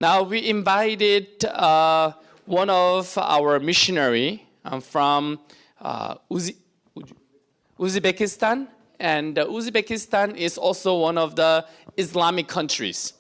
Now we invited one of our missionary from Uzbekistan, and Uzbekistan is also one of the Islamic countries.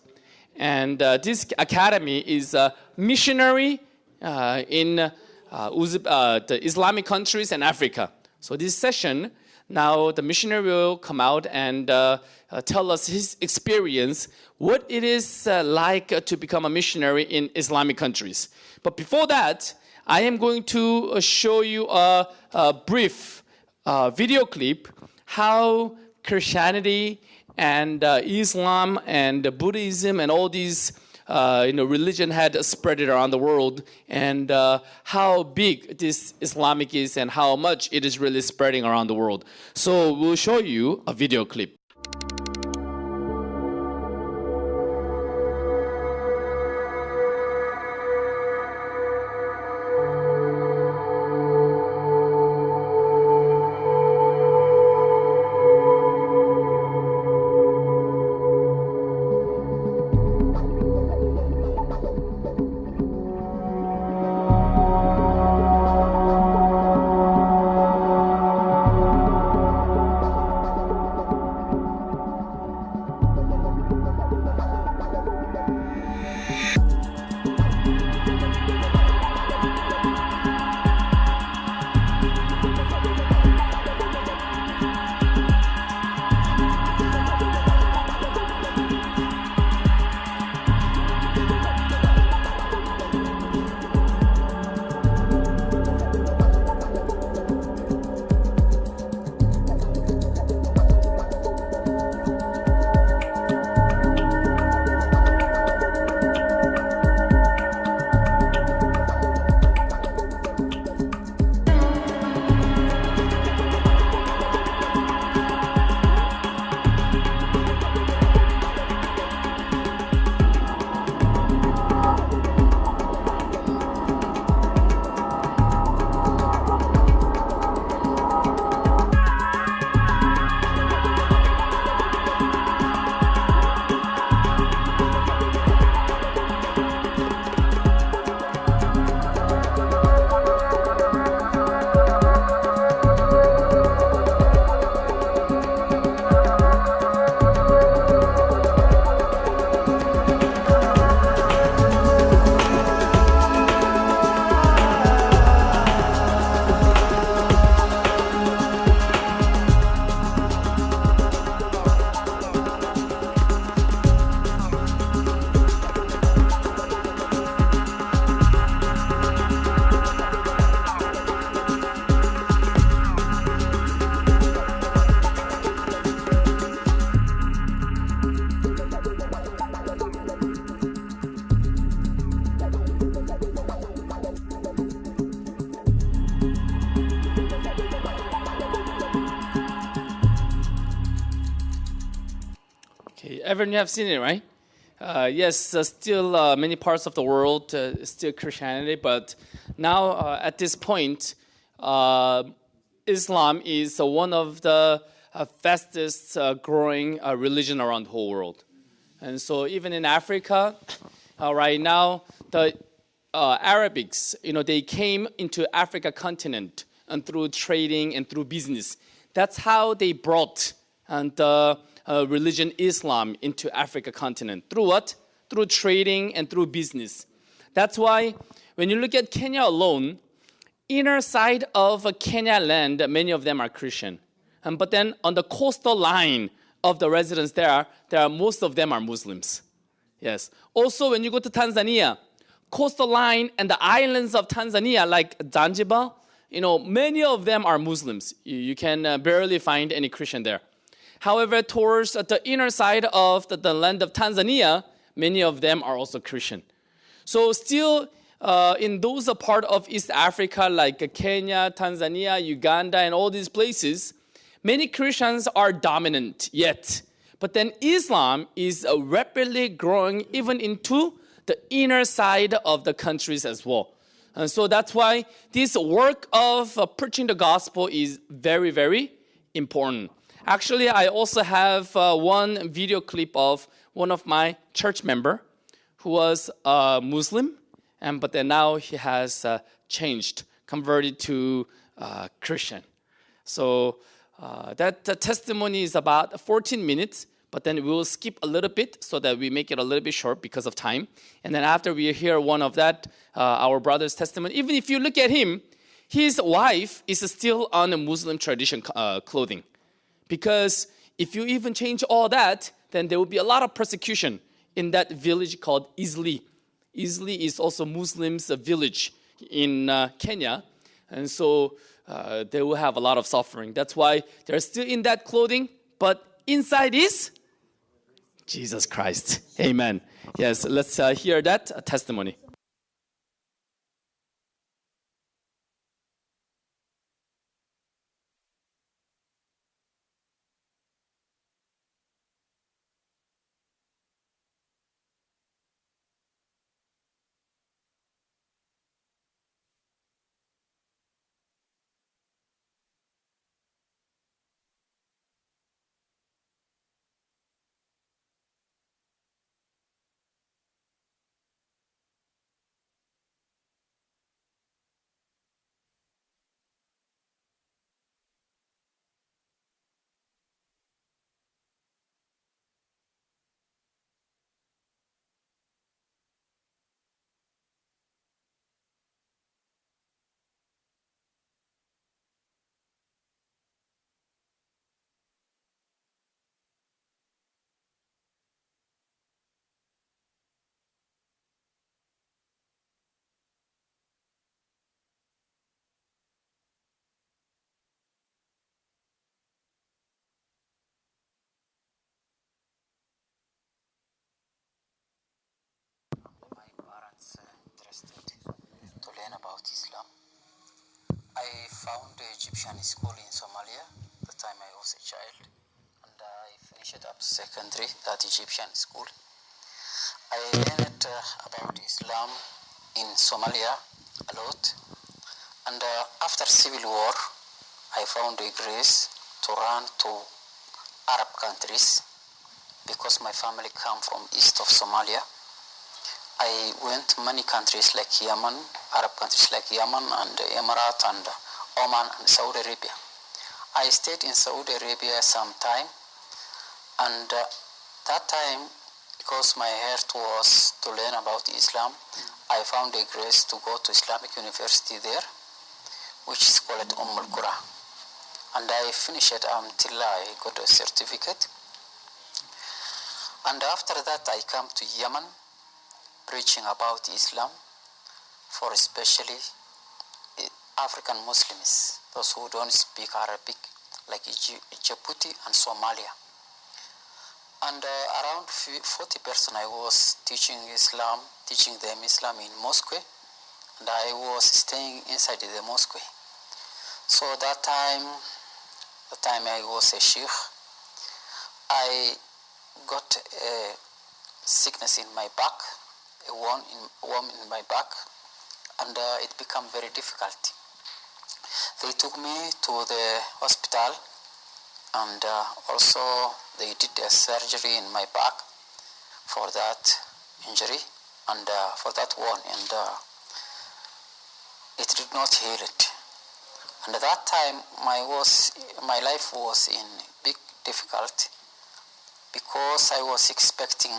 And this academy is a missionary in the Islamic countries and Africa. So this session, now the missionary will come out and tell us his experience, what it is like to become a missionary in Islamic countries. But before that, I am going to show you a brief video clip how Christianity and Islam and Buddhism and all these religion had spread it around the world, and how big this Islamic is and how much it is really spreading around the world. So we'll show you a video clip. Everyone, you have seen it, right? Yes, still many parts of the world still Christianity, but now at this point, Islam is one of the fastest growing religion around the whole world. And so even in Africa, right now, the Arabics, they came into Africa continent and through trading and through business. That's how they brought the religion Islam into Africa continent. Through what? Through trading and through business. That's why when you look at Kenya alone, inner side of Kenya land, many of them are Christian. But then on the coastal line of the residents there are most of them are Muslims. Yes. Also, when you go to Tanzania, coastal line and the islands of Tanzania, like Zanzibar, many of them are Muslims. You can barely find any Christian there. However, towards the inner side of the land of Tanzania, many of them are also Christian. So still, in those part of East Africa, like Kenya, Tanzania, Uganda, and all these places, many Christians are dominant yet. But then Islam is rapidly growing even into the inner side of the countries as well. And so that's why this work of preaching the gospel is very, very important. Actually, I also have one video clip of one of my church member who was a Muslim, but then now he has changed, converted to Christian. So that testimony is about 14 minutes, but then we will skip a little bit so that we make it a little bit short because of time. And then after we hear one of that, our brother's testimony, even if you look at him, his wife is still on a Muslim tradition clothing. Because if you even change all that, then there will be a lot of persecution in that village called Isli. Isli is also Muslims' village in Kenya. And so they will have a lot of suffering. That's why they're still in that clothing, but inside is Jesus Christ. Amen. Yes, let's hear that testimony. My parents interested to learn about Islam. I found the Egyptian school in Somalia the time I was a child, and I finished up secondary at Egyptian school. I learned about Islam in Somalia a lot, and after civil war, I found a grace to run to Arab countries because my family come from east of Somalia. I went to many countries like Yemen, Arab countries like Yemen and Emirates and Oman and Saudi Arabia. I stayed in Saudi Arabia some time, and that time, because my heart was to learn about Islam, I found a grace to go to Islamic University there, which is called Al-Qura. And I finished it until I got a certificate. And after that, I come to Yemen, preaching about Islam for especially African Muslims, those who don't speak Arabic, like Djibouti and Somalia. And around 40% I was teaching them Islam in mosque, and I was staying inside the mosque. So the time I was a sheikh, I got a sickness in my back, a worm in my back, and it became very difficult. They took me to the hospital, and also they did a surgery in my back for that injury and for that one, and it did not heal it. And at that time, my life was in big difficulty because I was expecting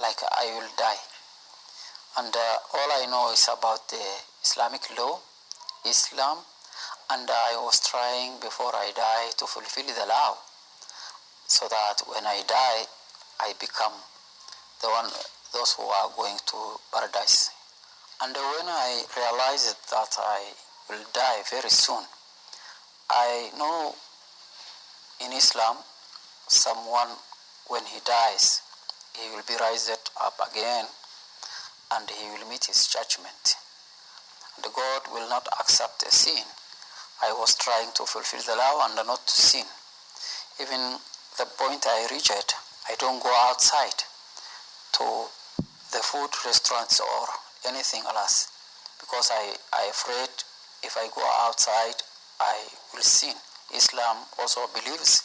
like I will die. And all I know is about the Islamic law, Islam, and I was trying before I die to fulfill the law so that when I die, I become those who are going to paradise. And when I realized that I will die very soon, I know in Islam, someone, when he dies, he will be raised up again and he will meet his judgment. And God will not accept a sin. I was trying to fulfill the law and not to sin. Even the point I reached, I don't go outside to the food restaurants or anything else because I afraid if I go outside, I will sin. Islam also believes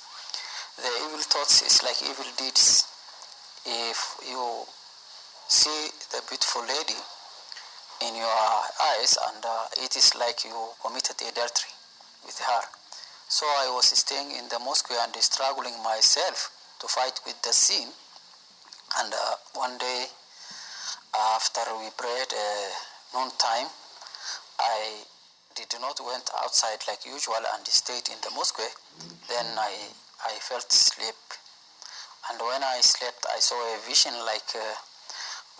the evil thoughts is like evil deeds. If you see the beautiful lady in your eyes, and it is like you committed adultery with her. So I was staying in the mosque and struggling myself to fight with the sin. And one day, after we prayed noon time, I did not went outside like usual and stayed in the mosque. Then I felt sleep. And when I slept, I saw a vision like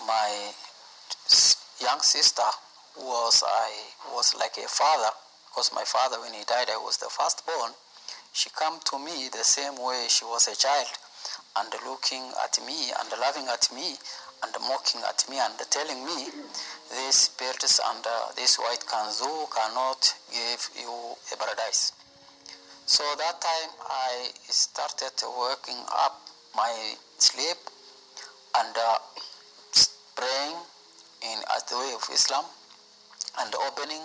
my young sister was like a father, because my father, when he died, I was the firstborn. She came to me the same way she was a child, and looking at me and laughing at me and mocking at me and telling me, these birds and this white kanzu cannot give you a paradise. So that time I started working up my sleep and praying at the way of Islam and opening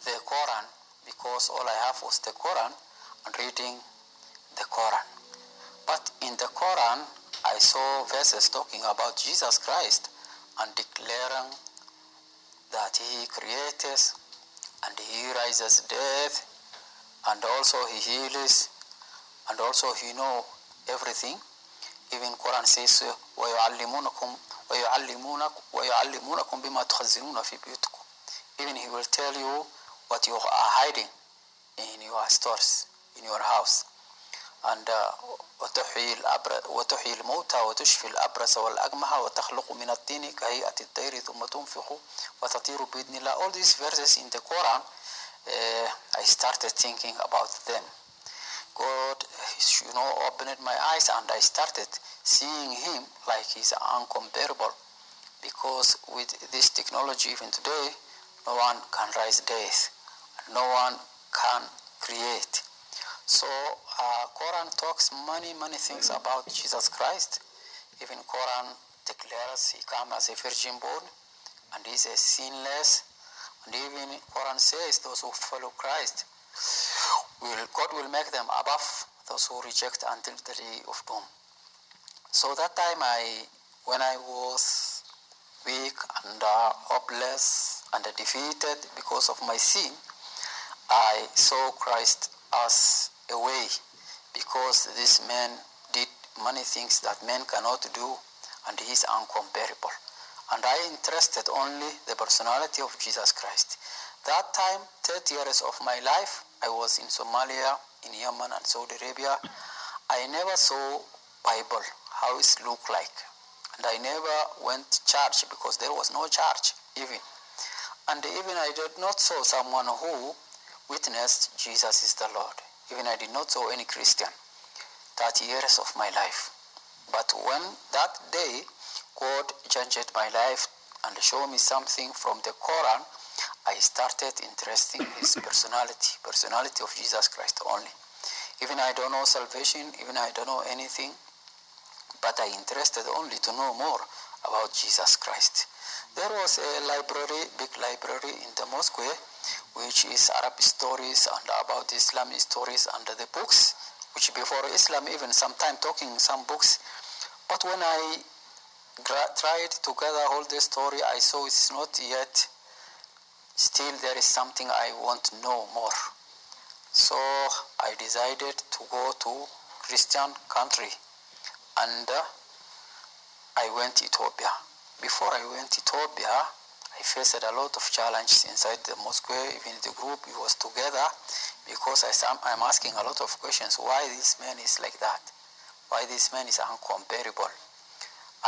the Quran, because all I have was the Quran, and reading the Quran. But in the Quran, I saw verses talking about Jesus Christ and declaring that he created and he raises death, and also he heals, and also he knows everything. Even Quran says, وَيُعَلِّمُونَكُمْ بِمَا تُخَزِّنُونَ فِي بُيُوتِكُمْ. Even he will tell you what you are hiding in your stores, in your house. And وتحيي الموتى وتشفي الأبرص والأكمه وتخلق من الطين كهيئة الطير ثم تنفخ وتطير بإذن الله. All these verses in the Quran, I started thinking about them. God, opened my eyes and I started seeing him like he's uncomparable. Because with this technology even today, no one can rise death, no one can create. So Quran talks many things about Jesus Christ. Even Quran declares he came as a virgin born and is a sinless. And even Quran says those who follow Christ, God will make them above those who reject until the day of doom. So that time when I was weak and hopeless and defeated because of my sin, I saw Christ as a way, because this man did many things that men cannot do, and he is uncomparable. And I interested only the personality of Jesus Christ. That time, 30 years of my life, I was in Somalia, in Yemen and Saudi Arabia. I never saw Bible, how it looked like. And I never went to church because there was no church even. And even I did not saw someone who witnessed Jesus is the Lord. Even I did not saw any Christian 30 years of my life. But when that day God changed my life and showed me something from the Quran, I started interested in his personality of Jesus Christ only. Even I don't know salvation, even I don't know anything, but I interested only to know more about Jesus Christ. There was a library, big library in the mosque, which is Arab stories and about Islamic stories and the books, which before Islam even sometime talking some books. But when I tried to gather all the story, I saw it's not yet. Still there is something I want to know more. So I decided to go to Christian country, and I went to Ethiopia. Before I went to Ethiopia, I faced a lot of challenges inside the mosque. Even the group was together, because I'm asking a lot of questions. Why this man is like that? Why this man is uncomparable?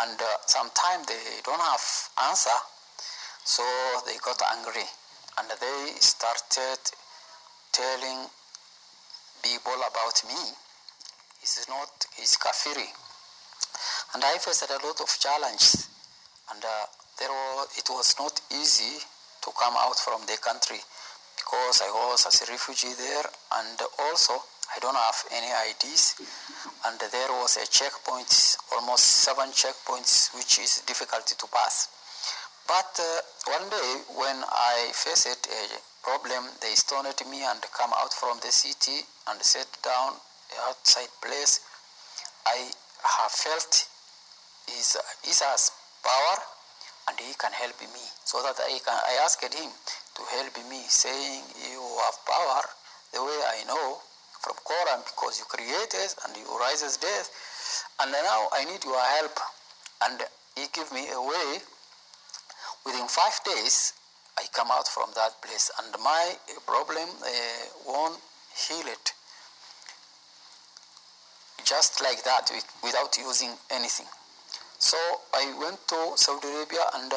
And sometimes they don't have answer, so they got angry, and they started telling people about me. He's kafiri. And I faced a lot of challenges, and it was not easy to come out from the country, because I was as a refugee there, and also I don't have any IDs, and there was a checkpoint, almost 7 checkpoints, which is difficult to pass. But one day when I faced a problem, they stoned me and come out from the city and sat down outside place. I have felt his eyes power and he can help me. So that I asked him to help me, saying, you have power the way I know from Quran, because you created and you rises death, and now I need your help. And he gave me a way. Within 5 days, I come out from that place, and my problem won't heal it. Just like that, without using anything. So I went to Saudi Arabia and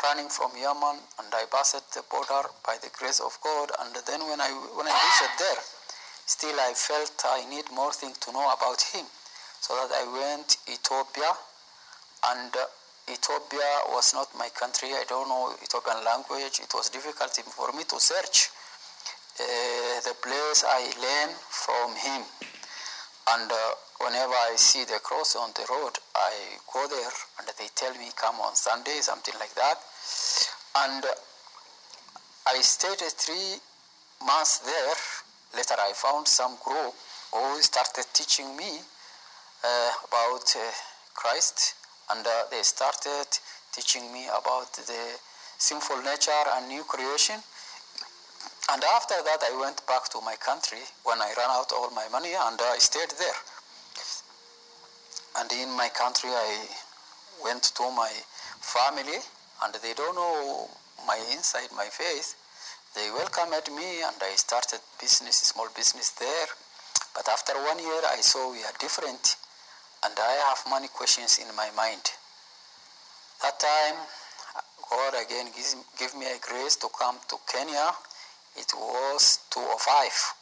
running from Yemen, and I passed the border by the grace of God. And then when I reached there, still I felt I need more things to know about him. So that I went Ethiopia, and Ethiopia was not my country. I don't know Ethiopian language. It was difficult for me to search the place. I learned from him. And whenever I see the cross on the road, I go there and they tell me come on Sunday, something like that. And I stayed 3 months there. Later I found some group who started teaching me about Christ, and they started teaching me about the sinful nature and new creation. And after that, I went back to my country when I ran out all my money, and I stayed there. And in my country, I went to my family, and they don't know my inside, my faith. They welcomed me, and I started small business there. But after 1 year, I saw we are different, and I have many questions in my mind. That time, God again gave me a grace to come to Kenya. It was 2005,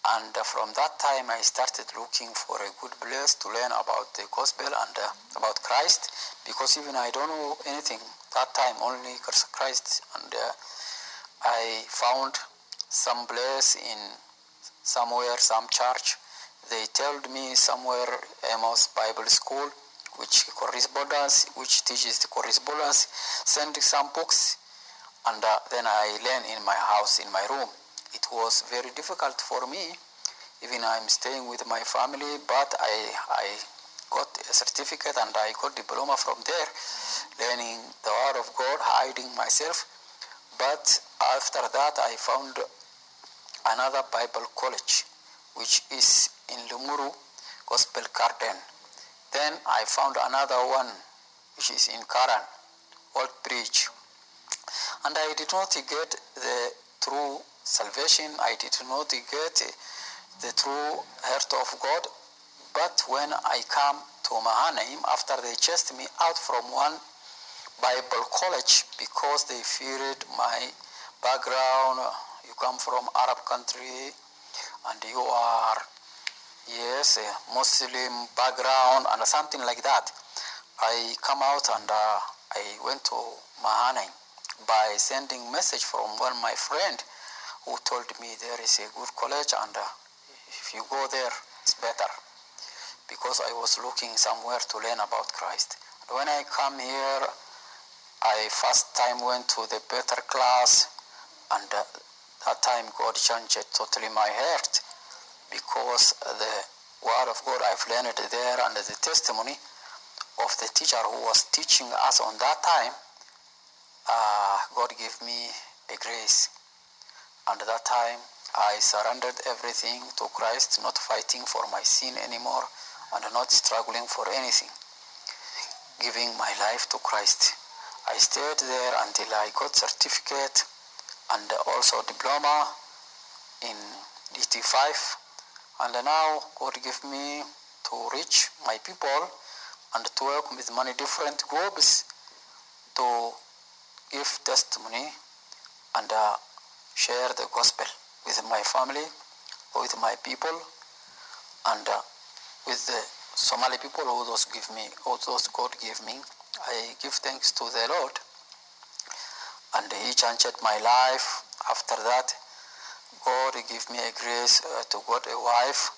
and from that time I started looking for a good place to learn about the gospel and about Christ, because even I don't know anything that time, only Christ. And I found some place in somewhere, some church. They told me somewhere Amos Bible School, which teaches the correspondence, send some books. And then I learned in my house, in my room. It was very difficult for me. Even I'm staying with my family, but I got a certificate and I got diploma from there, learning the word of God, hiding myself. But after that, I found another Bible college, which is in Lumuru, Gospel Garden. Then I found another one, which is in Karan, Old Bridge. And I did not get the true salvation. I did not get the true heart of God. But when I come to Mahanaim, after they chased me out from one Bible college because they feared my background, you come from Arab country and you are, yes, a Muslim background and something like that. I come out and I went to Mahanaim by sending message from one of my friend who told me there is a good college and if you go there, it's better. Because I was looking somewhere to learn about Christ. When I come here, I first time went to the better class, and that time God changed totally my heart, because the word of God I've learned there and the testimony of the teacher who was teaching us on that time, God gave me a grace. And that time I surrendered everything to Christ, not fighting for my sin anymore and not struggling for anything, giving my life to Christ. I stayed there until I got certificate and also diploma in DT5. And now God gave me to reach my people and to work with many different groups to give testimony and share the gospel with my family, with my people, and with the Somali people who those God gave me. I give thanks to the Lord, and He changed my life. After that, God gave me a grace to get a wife.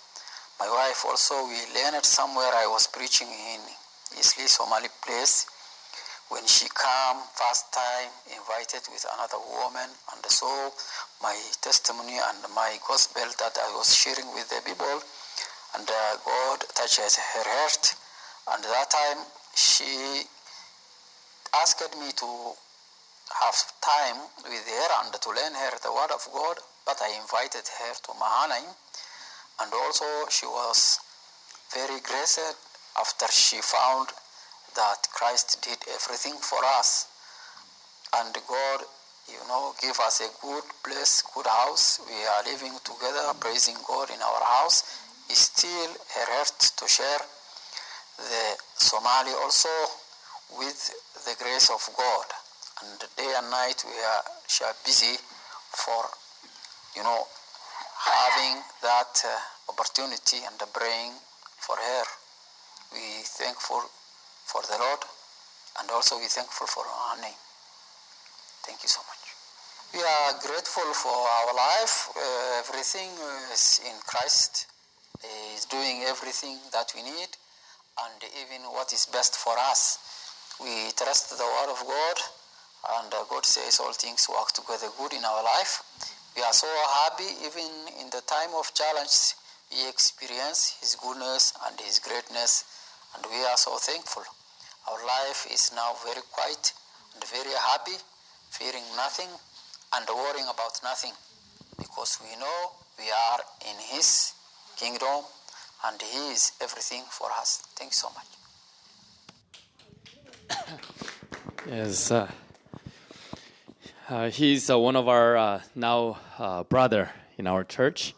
My wife also, we learned somewhere. I was preaching in Isli, Somali place. When she came first time, invited with another woman, and so my testimony and my gospel that I was sharing with the people, and God touched her heart. And that time she asked me to have time with her and to learn her the word of God, but I invited her to Mahanaim, and also she was very graced after she found that Christ did everything for us, and God, give us a good place, good house. We are living together, praising God in our house. It's still her heart to share the Somali also with the grace of God. And day and night she are busy for, having that opportunity and praying for her. We thankful for the Lord, and also we thankful for our name. Thank you so much. We are grateful for our life. Everything is in Christ. He is doing everything that we need, and even what is best for us. We trust the word of God, and God says all things work together good in our life. We are so happy even in the time of challenge. We experience His goodness and His greatness, and we are so thankful. Our life is now very quiet and very happy, fearing nothing and worrying about nothing, because we know we are in His kingdom and He is everything for us. Thank you so much. Yes, he's one of our now brother in our church,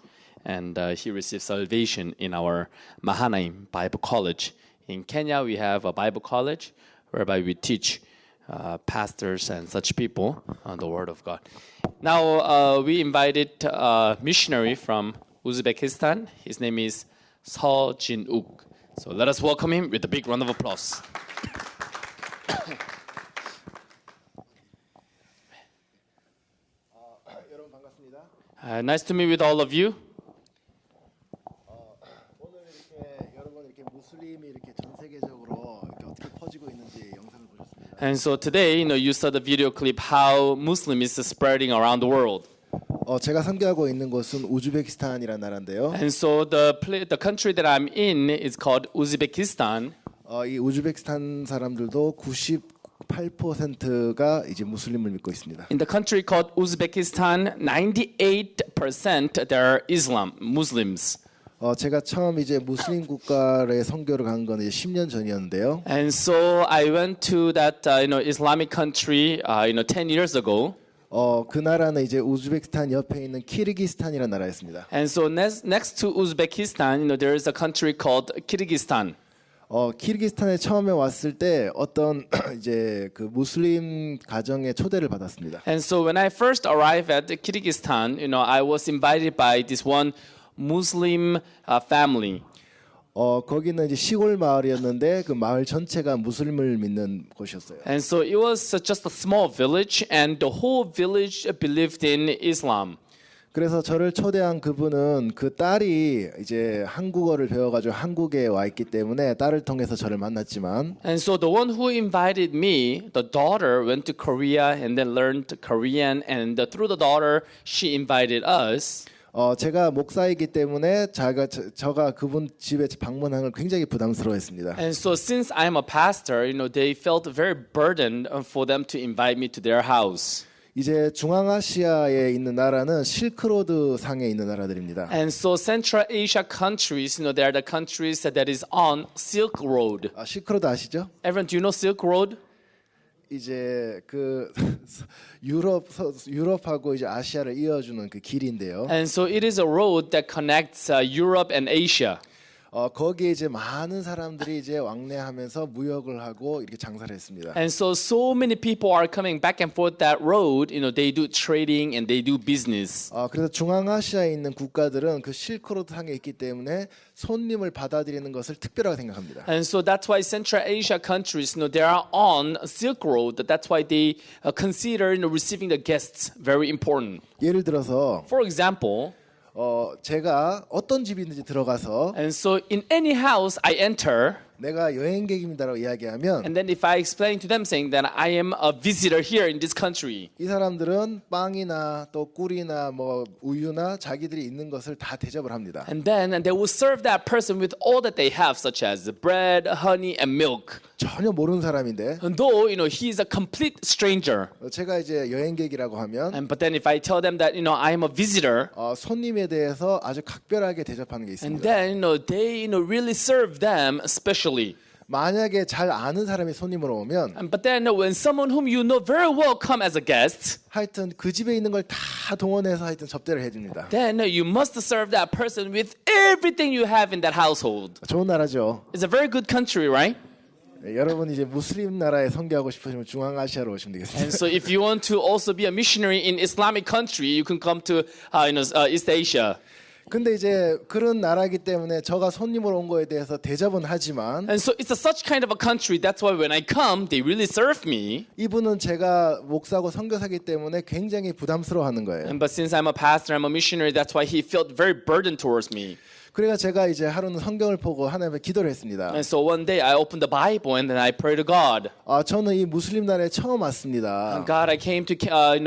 and he received salvation in our Mahanaim Bible College. In Kenya, we have a Bible college whereby we teach pastors and such people on the Word of God. Now, we invited a missionary from Uzbekistan. His name is Seo Jin-uk. So let us welcome him with a big round of applause. Nice to meet with all of you. 오늘 이렇게 여러분 이렇게 무슬림이 이렇게 전 세계적으로 이렇게 어떻게 퍼지고 있는지 영상을 보셨습니다. And so today, you saw the video clip how Muslim is spreading around the world. 제가 선교하고 있는 곳은 우즈베키스탄이라는 나라인데요. And so the country that I'm in is called Uzbekistan. 이 우즈베키스탄 사람들도 98%가 이제 무슬림을 믿고 있습니다. In the country called Uzbekistan, 98% they're Muslims. 제가 처음 이제 무슬림 국가에 선교를 간 건 이제 10년 전이었는데요. And so I went to that Islamic country 10 years ago. 그 나라는 이제 우즈베키스탄 옆에 있는 키르기스탄이라는 나라였습니다. And so next to Uzbekistan, there is a country called Kyrgyzstan. 키르기스탄에 처음에 왔을 때 어떤 이제 그 무슬림 가정에 초대를 받았습니다. And so when I first arrived at Kyrgyzstan, I was invited by this one Muslim family. 거기는 이제 시골 마을이었는데 그 마을 전체가 무슬림을 믿는 곳이었어요. And so it was just a small village, and the whole village believed in Islam. 그래서 저를 초대한 그분은 그 딸이 이제 한국어를 배워가지고 한국에 와 있기 때문에 딸을 통해서 저를 만났지만 And so the one who invited me, the daughter, went to Korea and then learned Korean, and through the daughter, she invited us. 제가 목사이기 때문에 저가 그분 집에 방문한 걸 굉장히 부담스러워했습니다. And so since I'm a pastor, they felt very burdened for them to invite me to their house. 이제 중앙아시아에 있는 나라는 실크로드 상에 있는 나라들입니다. And so Central Asia countries, they are the countries that is on Silk Road. 실크로드 아시죠? Everyone, do you know Silk Road? 이제 그 유럽하고 이제 아시아를 이어주는 그 길인데요. And so it is a road that connects Europe and Asia. 거기에 이제 많은 사람들이 이제 왕래하면서 무역을 하고 이렇게 장사를 했습니다. And so many people are coming back and forth that road. They do trading and they do business. 그래서 중앙아시아에 있는 국가들은 그 실크로드 상에 있기 때문에 손님을 받아들이는 것을 특별하게 생각합니다. And so that's why Central Asia countries, they are on Silk Road. That's why they consider receiving the guests very important. 예를 들어서 For example, 제가 어떤 집이든지 들어가서 and so in any house I enter, 내가 여행객입니다라고 이야기하면 And then if I explain to them saying that I am a visitor here in this country, 이 사람들은 빵이나 또 꿀이나 뭐 우유나 자기들이 있는 것을 다 대접을 합니다. and then they will serve that person with all that they have, such as bread, honey, and milk. 전혀 모르는 사람인데 And though he is a complete stranger, 제가 이제 여행객이라고 하면 but then if I tell them that I am a visitor, 손님에 대해서 아주 각별하게 대접하는 게 and 있습니다. then they really serve them especially. 만약에 잘 아는 사람이 손님으로 오면 But then when someone whom you know very well come as a guest, 하여튼 그 집에 있는 걸 다 동원해서 하여튼 접대를 해줍니다. then you must serve that person with everything you have in that household. 좋은 나라죠. It's a very good country, right? 여러분 이제 무슬림 나라에 선교하고 싶으시면 중앙아시아로 오시면 되겠습니다. And so if you want to also be a missionary in Islamic country, you can come to East Asia. 근데 이제 그런 나라이기 때문에 저가 손님으로 온 거에 대해서 대접은 하지만 And so it's such kind of a country. That's why when I come, they really serve me. 이분은 제가 목사고 선교사기 때문에 굉장히 부담스러워하는 거예요. But since I'm a pastor, I'm a missionary, that's why he felt very burdened towards me. 그러니까 제가 이제 하루는 성경을 보고 하나님께 기도를 했습니다. And so one day I opened the Bible and then I prayed to God. 저는 이 무슬림 나라에 처음 왔습니다. God, I came to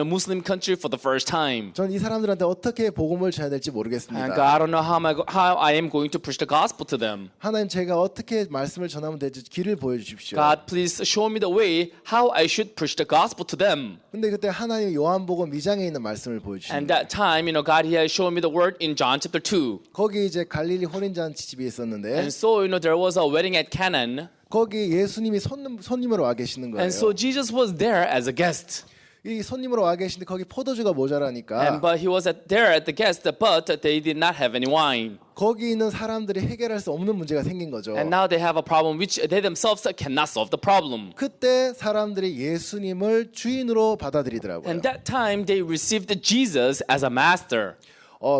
Muslim country for the first time. 전 이 사람들한테 어떻게 복음을 전해야 될지 And 모르겠습니다. God, I don't know how I am going to preach the gospel to them. 하나님 제가 어떻게 말씀을 전하면 될지 길을 보여주십시오. God, please show me the way how I should preach the gospel to them. 근데 그때 하나님 요한복음 2장에 있는 말씀을 And 보여주십니다. that time, God, He had shown me the word in John chapter 2. 거기 이제 갈릴리 혼인잔치 집이 있었는데 And so, there was a wedding at Canaan. 거기 예수님이 손님으로 와 계시는 거예요. And so Jesus was there as a guest. 이 손님으로 와 계신데 거기 포도주가 모자라니까 But he was there at the guest, but they did not have any wine. 거기 있는 사람들이 해결할 수 없는 문제가 생긴 거죠. And now they have a problem which they themselves cannot solve the problem. 그때 사람들이 예수님을 주인으로 받아들이더라고요. And that time they received Jesus as a master.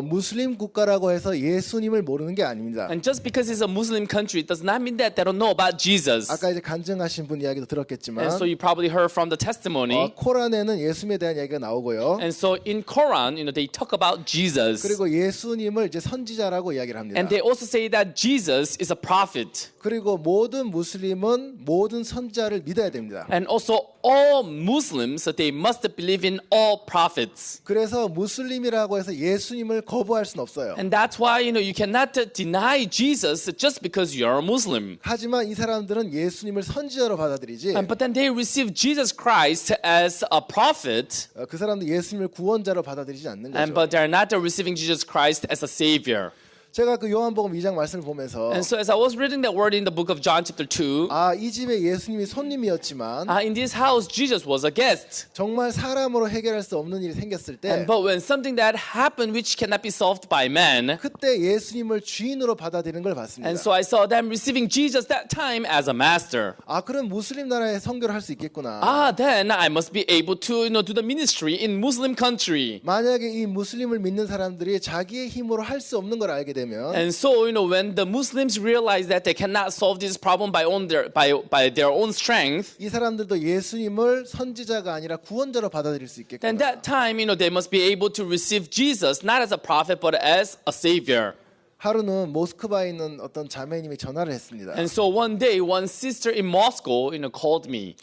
무슬림 국가라고 해서 예수님을 모르는 게 아닙니다. And just because it's a Muslim country, it does not mean that they don't know about Jesus. 아까 이제 간증하신 분 이야기도 들었겠지만 And so you probably heard from the testimony. 코란에는 예수님에 대한 이야기가 나오고요. And so in Quran, they talk about Jesus. 그리고 예수님을 이제 선지자라고 이야기를 합니다. And they also say that Jesus is a prophet. 그리고 모든 무슬림은 모든 선지자를 믿어야 됩니다. And also all Muslims, they must believe in all prophets. 그래서 무슬림이라고 해서 예수님을 거부할 수는 없어요. And that's why, you cannot deny Jesus just because you're a Muslim. 하지만 이 사람들은 예수님을 선지자로 받아들이지 But then they receive Jesus Christ as a prophet, 그 사람들 예수님을 구원자로 받아들이지 않는 거죠. but they're not receiving Jesus Christ as a savior. 제가 그 요한복음 2장 말씀을 보면서 And so as I was reading that word in the book of John chapter 2, 이 집에 예수님이 손님이었지만 in this house Jesus was a guest. 정말 사람으로 해결할 수 없는 일이 생겼을 때 But when something that happened which cannot be solved by man, 그때 예수님을 주인으로 받아들이는 걸 봤습니다. and so I saw them receiving Jesus that time as a master. 그럼 무슬림 나라에 선교를 할 수 있겠구나. Then I must be able to do the ministry in Muslim country. 만약에 이 무슬림을 믿는 사람들이 자기의 힘으로 할 수 없는 걸 알게 되면 And so, when the Muslims realize that they cannot solve this problem by their own strength, 이 사람들도 예수님을 선지자가 아니라 구원자로 받아들일 수 then 있겠구나. that time, they must be able to receive Jesus not as a prophet but as a savior. 하루는 모스크바에 있는 어떤 자매님이 전화를 했습니다. And so one day, one sister in Moscow, called me.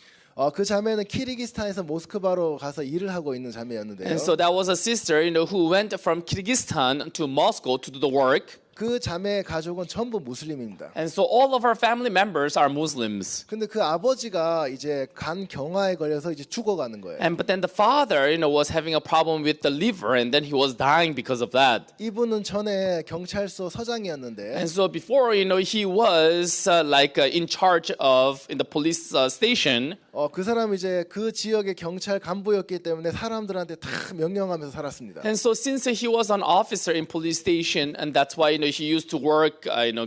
그 자매는 키르기스탄에서 모스크바로 가서 일을 하고 있는 자매였는데요. And so that was a sister, who went from Kyrgyzstan to Moscow to do the work. 그 자매의 가족은 전부 무슬림입니다. And so all of our family members are Muslims. 근데 그 아버지가 이제 간 경화에 걸려서 이제 죽어가는 거예요. But then the father, was having a problem with the liver, and then he was dying because of that. 이분은 전에 경찰서 서장이었는데 And so before, he was in charge of in the police station. 그 사람이 이제 그 지역의 경찰 간부였기 때문에 사람들한테 다 명령하면서 살았습니다. And so since he was an officer in police station, and that's why he used to work,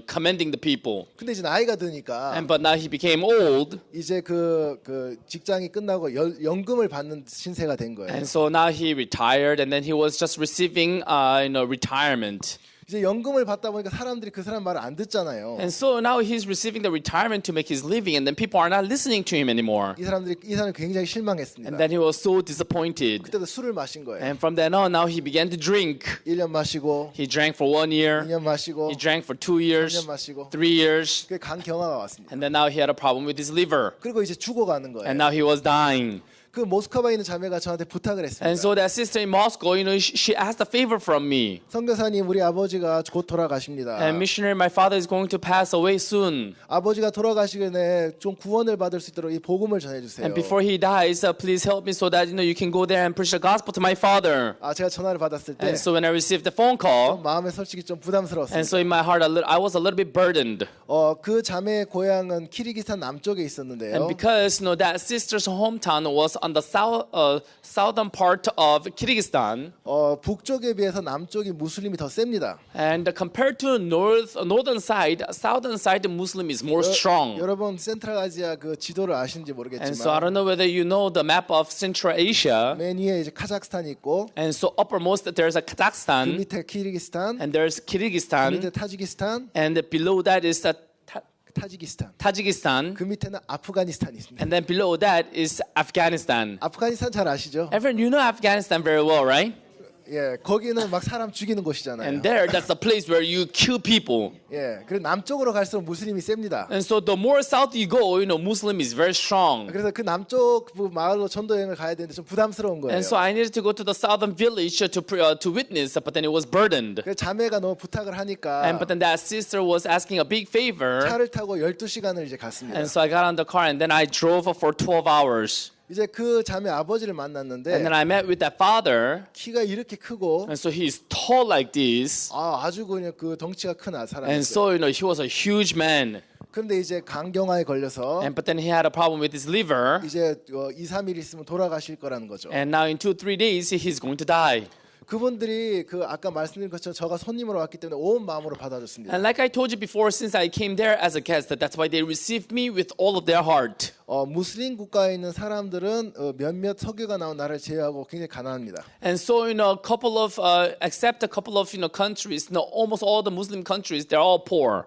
commanding the people. 근데 이제 나이가 드니까 But now he became old, 이제 그 직장이 끝나고 연금을 받는 신세가 된 거예요. and so now he retired, and then he was just receiving, retirement. 이제 연금을 받다 보니까 사람들이 그 사람 말을 안 듣잖아요. And so now he's receiving the retirement to make his living, and then people are not listening to him anymore. 이 사람이 굉장히 실망했습니다. And then he was so disappointed. 그때도 술을 마신 거예요. And from then on, now he began to drink. 1년 마시고 He drank for 1 year. 2년 마시고 He drank for 2 years, 3년 마시고 3 years, 그 간경화가 왔습니다. and then now he had a problem with his liver. 그리고 이제 죽어가는 거예요. And now he was dying. 그 모스크바에 있는 자매가 저한테 부탁을 했습니다. And so that sister in Moscow, she asked a favor from me. 선교사님, 우리 아버지가 곧 돌아가십니다. And missionary, my father is going to pass away soon. 아버지가 돌아가시기 전에 좀 구원을 받을 수 있도록 이 복음을 전해주세요. And before he dies, please help me so that you can go there and preach the gospel to my father. 아, 제가 전화를 받았을 때 And so when I received the phone call, 마음에 솔직히 좀 and 부담스러웠습니다. so in my heart, I was a little bit burdened. 그 자매의 고향은 키르기스탄 남쪽에 있었는데요. And because that sister's hometown was on the southern part of Kyrgyzstan, 북쪽에 비해서 남쪽이 무슬림이 더 셉니다. and compared to northern side, southern side Muslim is more strong. 여러분 센트럴 아시아 그 지도를 아시는지 And so I don't 모르겠지만 know whether you know the map of Central Asia. 맨 위에 이제 카자흐스탄이 있고 And so uppermost there's a 그 Kazakhstan, 밑에 키르기스탄, and there's 그 밑에 Kyrgyzstan, 타지키스탄, and below that is 타지키스탄. Tajikistan, 그 밑에는 아프가니스탄이 있습니다. and then below that is Afghanistan. 아프가니스탄 잘 아시죠? Everyone, you know Afghanistan very well, right? 예, 거기는 막 사람 죽이는 곳이잖아요. And there, that's the place where you kill people. 예, 그리고 남쪽으로 갈수록 무슬림이 셉니다. And so the more south you go, Muslim is very strong. 그래서 그 남쪽 마을로 전도 여행을 가야 되는데 좀 부담스러운 거예요. And so I needed to go to the southern village to witness, but then it was burdened. 그래서 자매가 너무 부탁을 하니까 But then that sister was asking a big favor. 차를 타고 12시간을 이제 갔습니다. And so I got on the car and then I drove for 12 hours. 이제 그 자매 아버지를 And 만났는데 then I met with that father. 키가 이렇게 크고 And so he's tall like this. 아주 그냥 그 덩치가 큰 And 사람이었어요. so, he was a huge man. 그런데 이제 간경화에 걸려서 But then he had a problem with his liver. 이제 2, 3일 있으면 돌아가실 거라는 거죠. And now in 2-3 days, he's going to die. 그분들이 그 아까 말씀드린 것처럼 저가 손님으로 왔기 때문에 온 마음으로 받아줬습니다. And like I told you before, since I came there as a guest, that's why they received me with all of their heart. 무슬림 국가에 있는 사람들은 몇몇 석유가 나온 나라를 제외하고 굉장히 가난합니다. And so, except a couple of, countries, almost all the Muslim countries, they're all poor.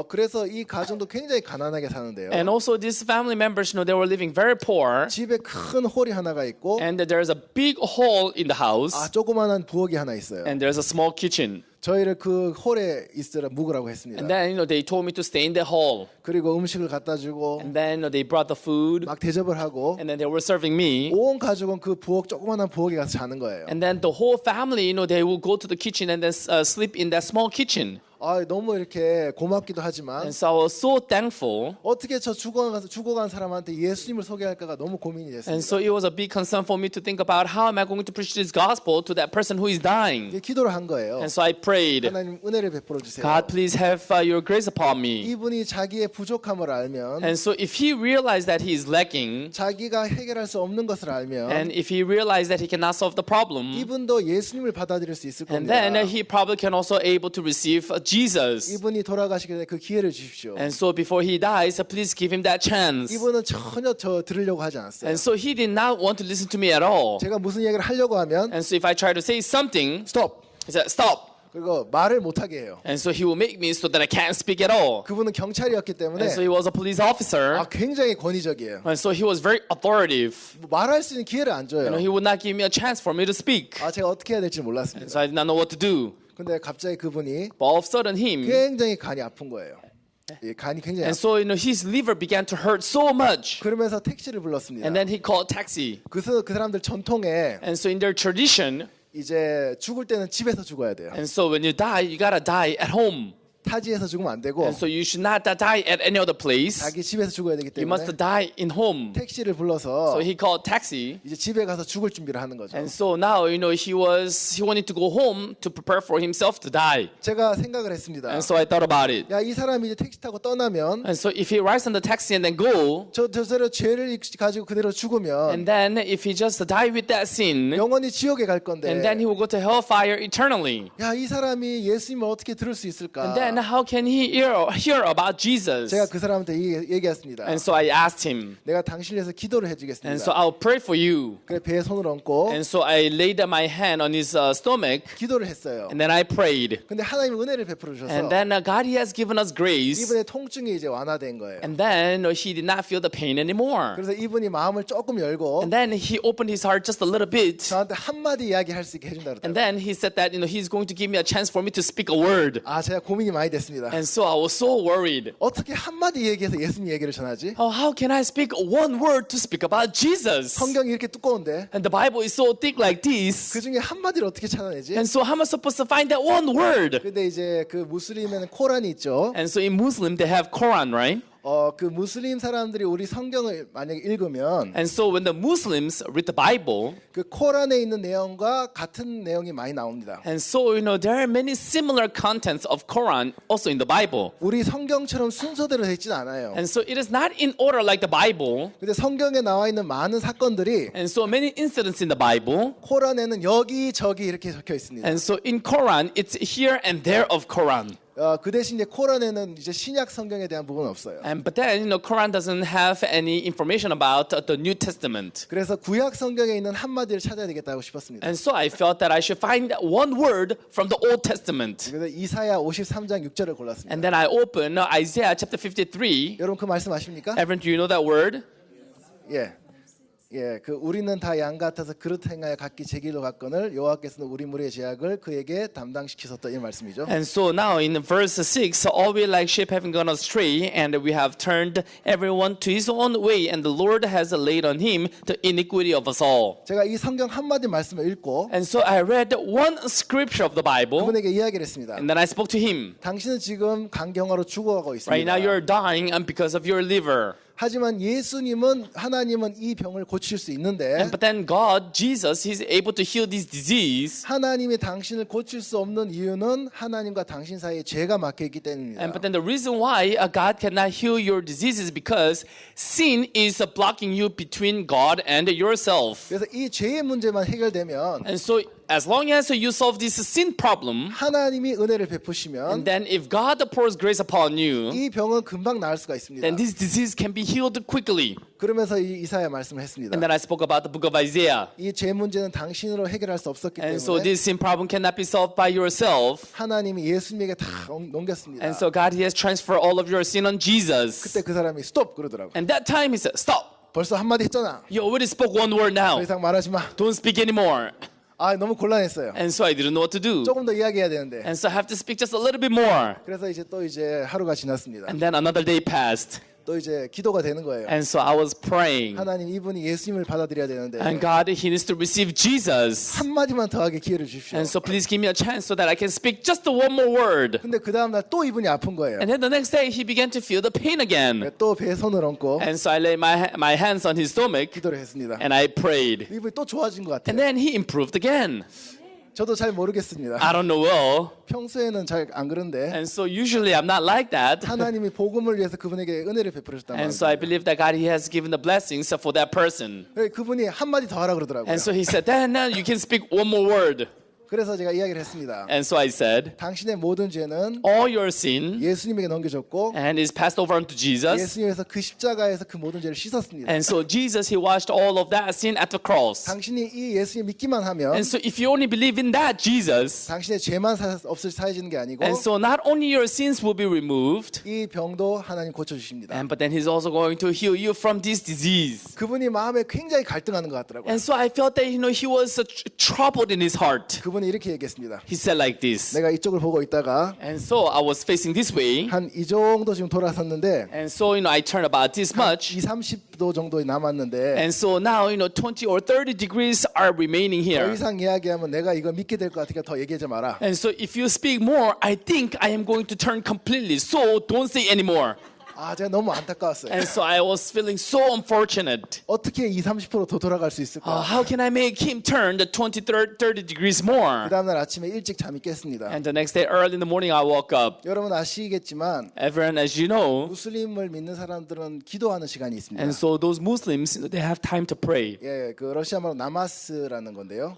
그래서 이 가정도 굉장히 가난하게 사는데요. And also, these family members, they were living very poor. 집에 큰 홀이 하나가 있고 And there's a big hole in the house. 조그만한 부엌이 하나 있어요. And there's a small kitchen. 저희를 그 홀에 있으라 묵으라고 했습니다. And then, they told me to stay in the hall. 그리고 음식을 갖다 주고 And then, they brought the food. 막 대접을 하고 And then they were serving me. 온 가족은 그 부엌 조그만한 부엌에 가서 자는 거예요. And then the whole family, they will go to the kitchen and then sleep in that small kitchen. 너무 이렇게 고맙기도 하지만 And so I was so thankful. 어떻게 저 죽어간 사람한테 예수님을 소개할까가 너무 고민이 됐습니다. And so it was a big concern for me to think about how am I going to preach this gospel to that person who is dying. 기도를 한 거예요. And so I prayed, 하나님 은혜를 베풀어 주세요. God, please have your grace upon me. 이분이 자기의 부족함을 알면 And so if he realized that he is lacking, 자기가 해결할 수 없는 것을 알면 and if he realized that he cannot solve the problem, 이분도 예수님을 받아들일 수 있을 and 겁니다. then he probably can also able to receive Jesus. 이분이 돌아가시기 전에 그 기회를 주십시오. And so before he dies, please give him that chance. 이분은 전혀 저 들으려고 하지 않았어요. And so he did not want to listen to me at all. 제가 무슨 얘기를 하려고 하면 And so if I try to say something, 스톱. he said, stop. 그리고 말을 못 하게 해요. And so he will make me so that I can't speak at all. 그분은 경찰이었기 때문에 And so he was a police officer. 굉장히 권위적이에요. And so he was very authoritative. 말할 수 있는 기회를 안 줘요. He would not give me a chance for me to speak. 제가 어떻게 해야 될지 몰랐습니다. So I did not know what to do. 근데 갑자기 그분이 But all of a sudden him, 굉장히 간이 아픈 거예요. 간이 굉장히 and 아픈. so his liver began to hurt so much. 그러면서 택시를 불렀습니다. And then he called taxi. 그 사람들 전통에 And so in their tradition, 이제 죽을 때는 집에서 죽어야 돼요. and so when you die, you gotta die at home. 타지에서 죽으면 안 되고 And so you should not die at any other place. 자기 집에서 죽어야 되기 You 때문에 must die in home. 택시를 불러서 So he called taxi. 이제 집에 가서 죽을 준비를 하는 거죠. And so now, he wanted to go home to prepare for himself to die. 제가 생각을 했습니다. And so I thought about it. 이 사람이 이제 택시 타고 떠나면 And so if he rides on the taxi and then go, 저대로 죄를 가지고 그대로 죽으면 and then if he just die with that sin, 영원히 지옥에 갈 건데 and then he will go to hellfire eternally. 이 사람이 예수님을 어떻게 들을 수 있을까? And then how can he hear about Jesus? 제가 그 사람한테 얘기했습니다. And so I asked him. 내가 당신을 위해서 기도를 And 해주겠습니다. so I'll pray for you. 그래 배에 손을 얹고 And so I laid my hand on his stomach. 기도를 했어요. And then I prayed. 근데 하나님이 은혜를 베풀어 주셔서 And then God, he has given us grace. 이분의 통증이 이제 완화된 거예요. And then he did not feel the pain anymore. 그래서 이분이 마음을 조금 열고 And then he opened his heart just a little bit. 저한테 한마디 이야기할 수 있게 해준다 And 그랬더라고요. then he said that he's going to give me a chance for me to speak a word. 아 제가 고민이 많이 됐습니다. And so I was so worried. 어떻게 한마디 얘기해서 예수님 얘기를 전하지? Oh, how can I speak one word to speak about Jesus? 성경이 이렇게 두꺼운데 And the Bible is so thick like this. 그 중에 한마디를 어떻게 찾아내지? And so how am I supposed to find that one word? 근데 이제 그 무슬림에는 코란이 있죠. And so in Muslim they have Quran, right? 그 무슬림 사람들이 우리 성경을 만약에 읽으면 And so when the Muslims read the Bible, 그 코란에 있는 내용과 같은 내용이 많이 나옵니다. and so there are many similar contents of Quran also in the Bible. 우리 성경처럼 순서대로 돼 있진 않아요. And so it is not in order like the Bible. 근데 성경에 나와 있는 많은 사건들이 And so many incidents in the Bible. 코란에는 여기저기 이렇게 적혀 있습니다. And so in Quran, it's here and there of Quran. 그 대신 이제 코란에는 이제 신약 성경에 대한 부분은 없어요. But then, Quran doesn't have any information about the New Testament. 그래서 구약 성경에 있는 한마디를 찾아야 되겠다고 싶었습니다. And so I felt that I should find one word from the Old Testament. 그래서 이사야 53장 6절을 골랐습니다. And then I opened Isaiah chapter 53. 여러분 그 말씀 아십니까? Everyone, do you know that word? 예. 예, 그 우리는 다 양 같아서 그릇 행하여 각기 제 길로 갔거늘 여호와께서는 우리 무리의 죄악을 그에게 담당시키셨다 이 말씀이죠. And so now in verse 6, all we like sheep having gone astray, and we have turned everyone to his own way, and the Lord has laid on him the iniquity of us all. 제가 이 성경 한마디 말씀을 읽고 And so I read one scripture of the Bible, 그분에게 이야기를 했습니다. and then I spoke to him. 당신은 지금 간경화로 죽어가고 Right now 있습니다. you're dying because of your liver. 하지만 하나님은 이 병을 고칠 수 있는데 But then God, Jesus, He's able to heal this disease. 하나님이 당신을 고칠 수 없는 이유는 하나님과 당신 사이에 죄가 막혀 있기 때문입니다. But then the reason why God cannot heal your disease is because sin is blocking you between God and yourself. 그래서 이 죄의 문제만 해결되면 And so as long as you solve this sin problem, 하나님이 은혜를 and 베푸시면 then if God pours grace upon you, 이 병은 금방 나을 수가 있습니다. then this disease can be healed quickly. 그러면서 이 이사야 말씀을 했습니다. And then I spoke about the book of Isaiah. 이 죄 문제는 당신으로 해결할 수 없었기 And so 때문에 this sin problem cannot be solved by yourself. 하나님이 예수님에게 다 넘겼습니다. And so God, He has transferred all of your sin on Jesus. 그때 그 사람이 스톱 그러더라고요. And that time He said, stop. 벌써 한마디 했잖아. You already spoke one word 더 now. 이상 말하지 마. Don't speak anymore. 아 너무 곤란했어요. And so I didn't know what to do. 조금 더 이야기해야 되는데. And so I have to speak just a little bit more. 그래서 이제 하루가 지났습니다. And then another day passed. 또 이제 기도가 되는 거예요. And so I was praying. 하나님 이분이 예수님을 받아들여야 되는데 And God, He needs to receive Jesus. 한 마디만 더 하게 기회를 주십시오. And so please give me a chance so that I can speak just one more word. 근데 그 다음 날 또 이분이 아픈 거예요. And then the next day he began to feel the pain again. 또 배에 손을 얹고 And so I laid my hands on his stomach 기도를 했습니다. and I prayed. 이분이 또 좋아진 것 And 같아요. then he improved again. 저도 잘 모르겠습니다. I don't know well. 평소에는 잘 안 그런데 And so usually I'm not like that. 하나님이 복음을 위해서 그분에게 은혜를 베풀으셨단 And so I 말이에요. believe that God, He has given the blessings for that person. 그분이 한 마디 더 하라 그러더라고요. And so He said, then now you can speak one more word. 그래서 제가 이야기를 했습니다. And so I said, 당신의 모든 죄는 all your sin 예수님에게 넘겨줬고 and is passed over unto Jesus. 예수님에서 그 십자가에서 그 모든 죄를 씻었습니다. And so Jesus, He washed all of that sin at the cross. 당신이 이 예수님 믿기만 하면 And so if you only believe in that Jesus, 당신의 죄만 없을 사해지는 게 아니고 and so not only your sins will be removed, 이 병도 하나님 고쳐주십니다. but then He's also going to heal you from this disease. 그분이 마음에 굉장히 갈등하는 것 같더라고요. And so I felt that He was troubled in his heart. 그분이 이렇게 얘기했습니다. He said like this. 내가 이쪽을 보고 있다가 And so I was facing this way. 한 이 정도 지금 돌아섰는데 And so I turned about this much. 30도 정도 남았는데 And so now 20 or 30 degrees are remaining 더 here. 이상 이야기하면 내가 이거 믿게 될 것 같으니까 더 얘기하지 마라. And so if you speak more, I think I am going to turn completely. So don't say anymore. 아, 제가 너무 안타까웠어요. And so I was feeling so unfortunate. 어떻게 30%더 돌아갈 수 있을까? How can I make him turn the 20, 30 degrees 그 more? 다음날 아침에 일찍 잠이 깼습니다. And the next day early in the morning I woke up. 여러분 아시겠지만 Everyone, as you know, 무슬림을 믿는 사람들은 기도하는 시간이 있습니다. and so those Muslims, they have time to pray. 예, 그 러시아 말로 나마스라는 건데요.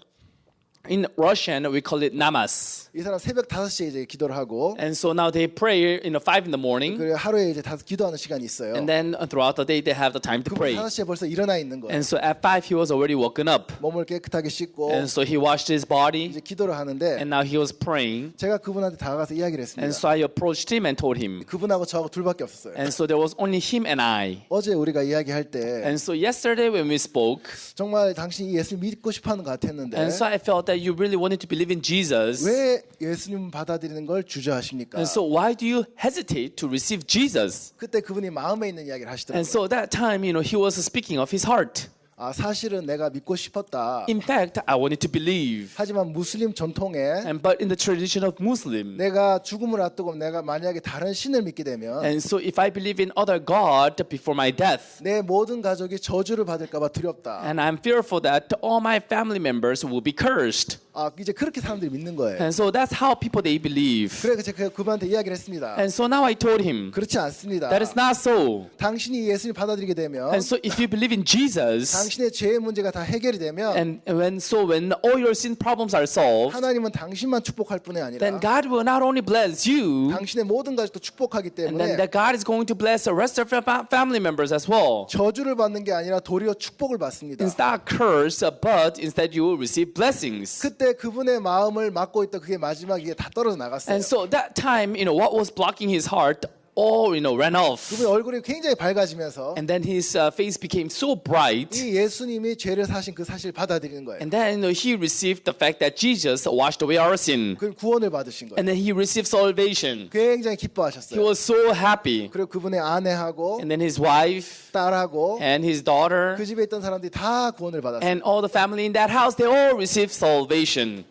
In Russian, we call it namas. 이 사람 새벽 5시에 이제 기도를 하고 And so now they pray 5 in the morning. 그리고 하루에 이제 5 기도하는 시간이 있어요. And then throughout the day, they have the time to 그분 pray. 5시에 벌써 일어나 있는 거예요. And so at 5, he was already woken up. 몸을 깨끗하게 씻고 And so he washed his body. 이제 기도를 하는데 And now he was praying. 제가 그분한테 다가가서 이야기를 했습니다. And so I approached him and told him. 그분하고 저하고 둘밖에 없었어요. And so there was only him and I. 어제 우리가 이야기할 때 And so yesterday when we spoke, 정말 당신이 예수님 믿고 싶어하는 것 같았는데 and so I felt that you really wanted to believe in Jesus. 왜 예수님 받아들이는 걸 주저하십니까? And so why do you hesitate to receive Jesus? 그때 그분이 마음에 있는 이야기를 And 하시더라고요. so that time, he was speaking of his heart. 아, 사실은 내가 믿고 싶었다. In fact, I wanted to believe. 하지만 무슬림 전통에 But in the tradition of Muslim, 내가 죽음을 앞두고 내가 만약에 다른 신을 믿게 되면 and so if I believe in other God before my death, 내 모든 가족이 저주를 받을까 봐 두렵다. and I'm fearful that all my family members will be cursed. 아, 이제 그렇게 사람들이 믿는 거예요. And so that's how people they believe. 그래서 제가 그분한테 이야기를 했습니다. And so now I told him, 그렇지 않습니다. that is not so. 당신이 예수님 받아들이게 되면 And so if you believe in Jesus, 당신의 죄의 문제가 다 해결이 되면 and when all your sin problems are solved, 하나님은 당신만 축복할 뿐이 아니라 then God will not only bless you, 당신의 모든 가족도 축복하기 and then 때문에 that God is going to bless the rest of your family members as well. 저주를 받는 게 아니라 도리어 축복을 받습니다. It's not curse, but instead you will receive blessings. 그때 그분의 마음을 막고 있던 그게 마지막에 다 떨어져 나갔어요. And so that time, what was blocking his heart, all ran off. 그분의 얼굴이 굉장히 밝아지면서 And then his face became so bright. 이 예수님이 죄를 사신 그 사실을 받아들이는 거예요. And then he received the fact that Jesus washed away our sin. 그리고 구원을 받으신 거예요. And then he received salvation. 굉장히 He 기뻐하셨어요. was so happy. 그리고 그분의 아내하고 And then his wife 딸하고 and his daughter 그 집에 있던 사람들이 다 구원을 받았어요. and all the family in that house, they all received salvation.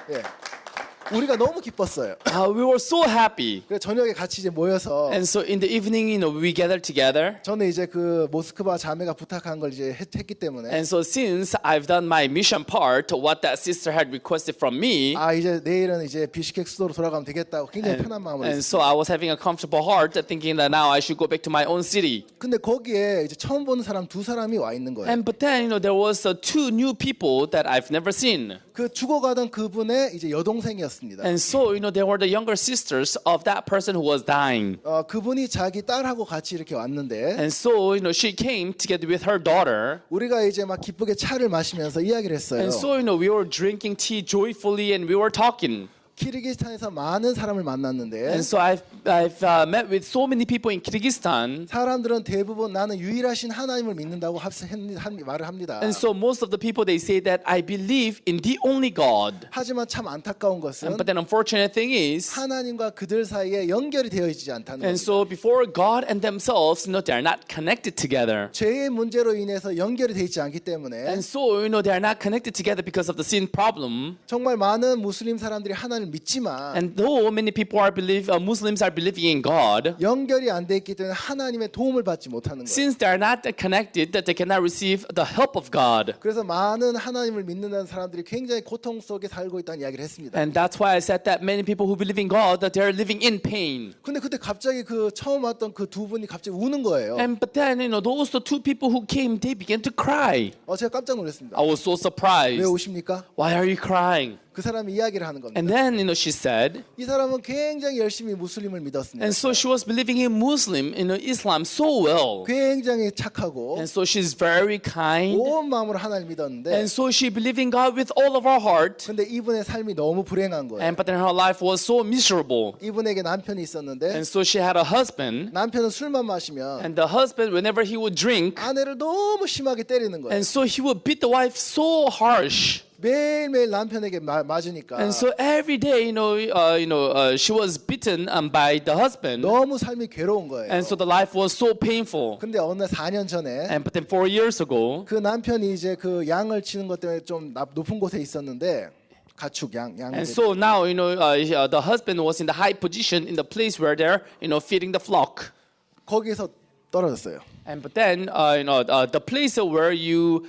예. 우리가 너무 기뻤어요. We were so happy. 그래서 저녁에 같이 이제 모여서 And so in the evening, we gathered together. 저는 이제 그 모스크바 자매가 부탁한 걸 이제 했기 때문에 And so since I've done my mission part, what that sister had requested from me, 아 이제 내일은 이제 비시케 수도로 돌아가면 되겠다고 굉장히 편한 마음으로 and 했어요. so I was having a comfortable heart, thinking that now I should go back to my own city. 근데 거기에 이제 처음 보는 사람 2사람이 와 있는 거예요. And but then there was two new people that I've never seen. 그 죽어가던 그분의 이제 여동생이었습니다. And so they were the younger sisters of that person who was dying. 그분이 자기 딸하고 같이 이렇게 왔는데 And so she came together with her daughter. 우리가 이제 막 기쁘게 차를 마시면서 이야기를 했어요. And so we were drinking tea joyfully and we were talking. 키르기스탄에서 많은 사람을 만났는데 And so I've met with so many people in Kyrgyzstan. 사람들은 대부분 나는 유일하신 하나님을 믿는다고 말을 합니다. And so most of the people they say that I believe in the only God. 하지만 참 안타까운 것은 But then unfortunate thing is, 하나님과 그들 사이에 연결이 되어 있지 않다는 and 겁니다. so before God and themselves, they are not connected together. 죄의 문제로 인해서 연결이 되어 있지 않기 때문에 And so they are not connected together because of the sin problem. 정말 많은 무슬림 사람들이 하나님을 믿지만 And though many people Muslims are believing in God, 연결이 안 돼 있기 때문에 하나님의 도움을 받지 못하는 거예요. since they are not connected, that they cannot receive the help of God. 그래서 많은 하나님을 믿는다는 사람들이 굉장히 고통 속에 살고 있다는 이야기를 했습니다. And that's why I said that many people who believe in God, that they are living in pain. 근데 그때 갑자기 그 처음 왔던 그 두 분이 갑자기 우는 거예요. And but then those the two people who came, they began to cry. 제가 깜짝 놀랐습니다. I was so 왜 surprised. 우십니까? Why are you crying? 그 사람이 이야기를 하는 겁니다. And then she said, 이 사람은 굉장히 열심히 무슬림을 믿었습니다. and so she was believing in Muslim, Islam so well. 굉장히 착하고 And so she's very kind. 온 마음으로 하나님을 믿었는데 And so she believed in God with all of her heart. 근데 이분의 삶이 너무 불행한 거예요. And but then her life was so miserable. 이분에게 남편이 있었는데 And so she had a husband. 남편은 술만 마시면 And the husband, whenever he would drink, 아내를 너무 심하게 때리는 거예요. and so he would beat the wife so harsh. 매일매일 남편에게 맞으니까 And so every day, she was beaten by the husband. 너무 삶이 괴로운 거예요. And so the life was so painful. 근데 어느 날 4년 전에 And but then 4 years ago, 그 남편이 이제 그 양을 치는 것 때문에 좀 높은 곳에 있었는데 가축 양. and so now, the husband was in the high position in the place where they're, feeding the flock. 거기에서 떨어졌어요. And but then the place where you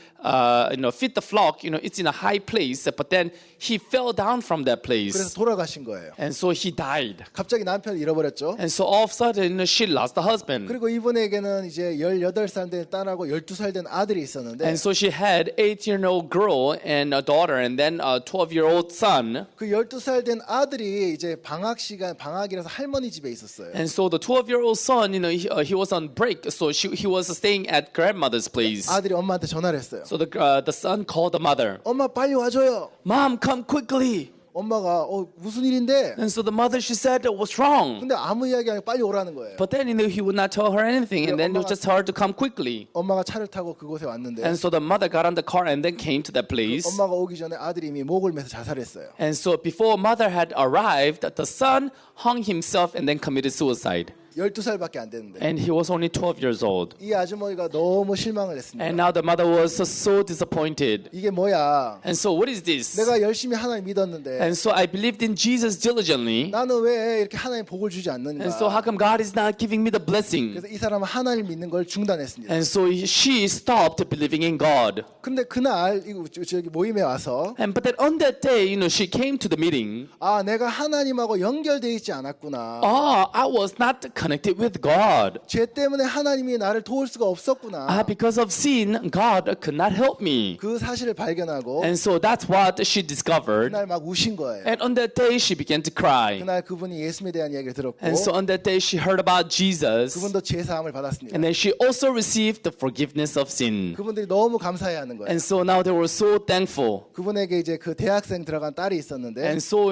feed the flock, it's in a high place. But then he fell down from that 그래서 place, 돌아가신 거예요. and so he died. 갑자기 남편을 잃어버렸죠. And so all of a sudden she lost the husband. 그리고 이분에게는 이제 18살 된 딸하고 12살 된 아들이 있었는데 And so she had 8-year-old girl and a daughter, and then a 12-year-old son. 그 12살 된 아들이 이제 방학이라서 할머니 집에 있었어요. And so the 12-year-old son, he was on break, so he was staying at grandmother's place. 아들이 엄마한테 전화를 했어요. So the son called the mother. 엄마 빨리 와줘요. Mom, come quickly. 엄마가 무슨 일인데? And so the mother, she said, what's wrong? 근데 아무 이야기 안 하고 빨리 오라는 거예요. But then he would not tell her anything, and then he would just tell her to come quickly. 엄마가 차를 타고 그곳에 왔는데 And so the mother got on the car and then came to that place. 엄마가 오기 전에 아들이 이미 목을 매서 자살했어요. And so before mother had arrived, the son hung himself and then committed suicide. 12살밖에 안 됐는데 And he was only 12 years old. 이 아주머니가 너무 실망을 했습니다. And now the mother was so disappointed. 이게 뭐야? And so what is this? 내가 열심히 하나님 믿었는데 And so I believed in Jesus diligently. 나는 왜 이렇게 하나님 복을 주지 않는가? And so how come God is not giving me the blessing? 그래서 이 사람은 하나님 믿는 걸 중단했습니다. And so she stopped believing in God. 근데 그날 저기 모임에 와서 And but then on that day, she came to the meeting. 아 내가 하나님하고 연결돼 있지 않았구나. Oh, I was not connected with God. 죄 때문에 하나님이 나를 도울 수가 없었구나. Because of sin, God could not help me. 그 사실을 발견하고 And so that's what she discovered. 그날 막 우신 거예요. And on that day, she began to cry. 그날 그분이 예수님에 대한 이야기를 들었고 And so on that day, she heard about Jesus. 그분도 죄 사함을 받았습니다. And then she also received the forgiveness of sin. 그분들이 너무 감사해하는 거예요. And so now they were so thankful. 그분에게 이제 그 대학생 들어간 딸이 있었는데 And so,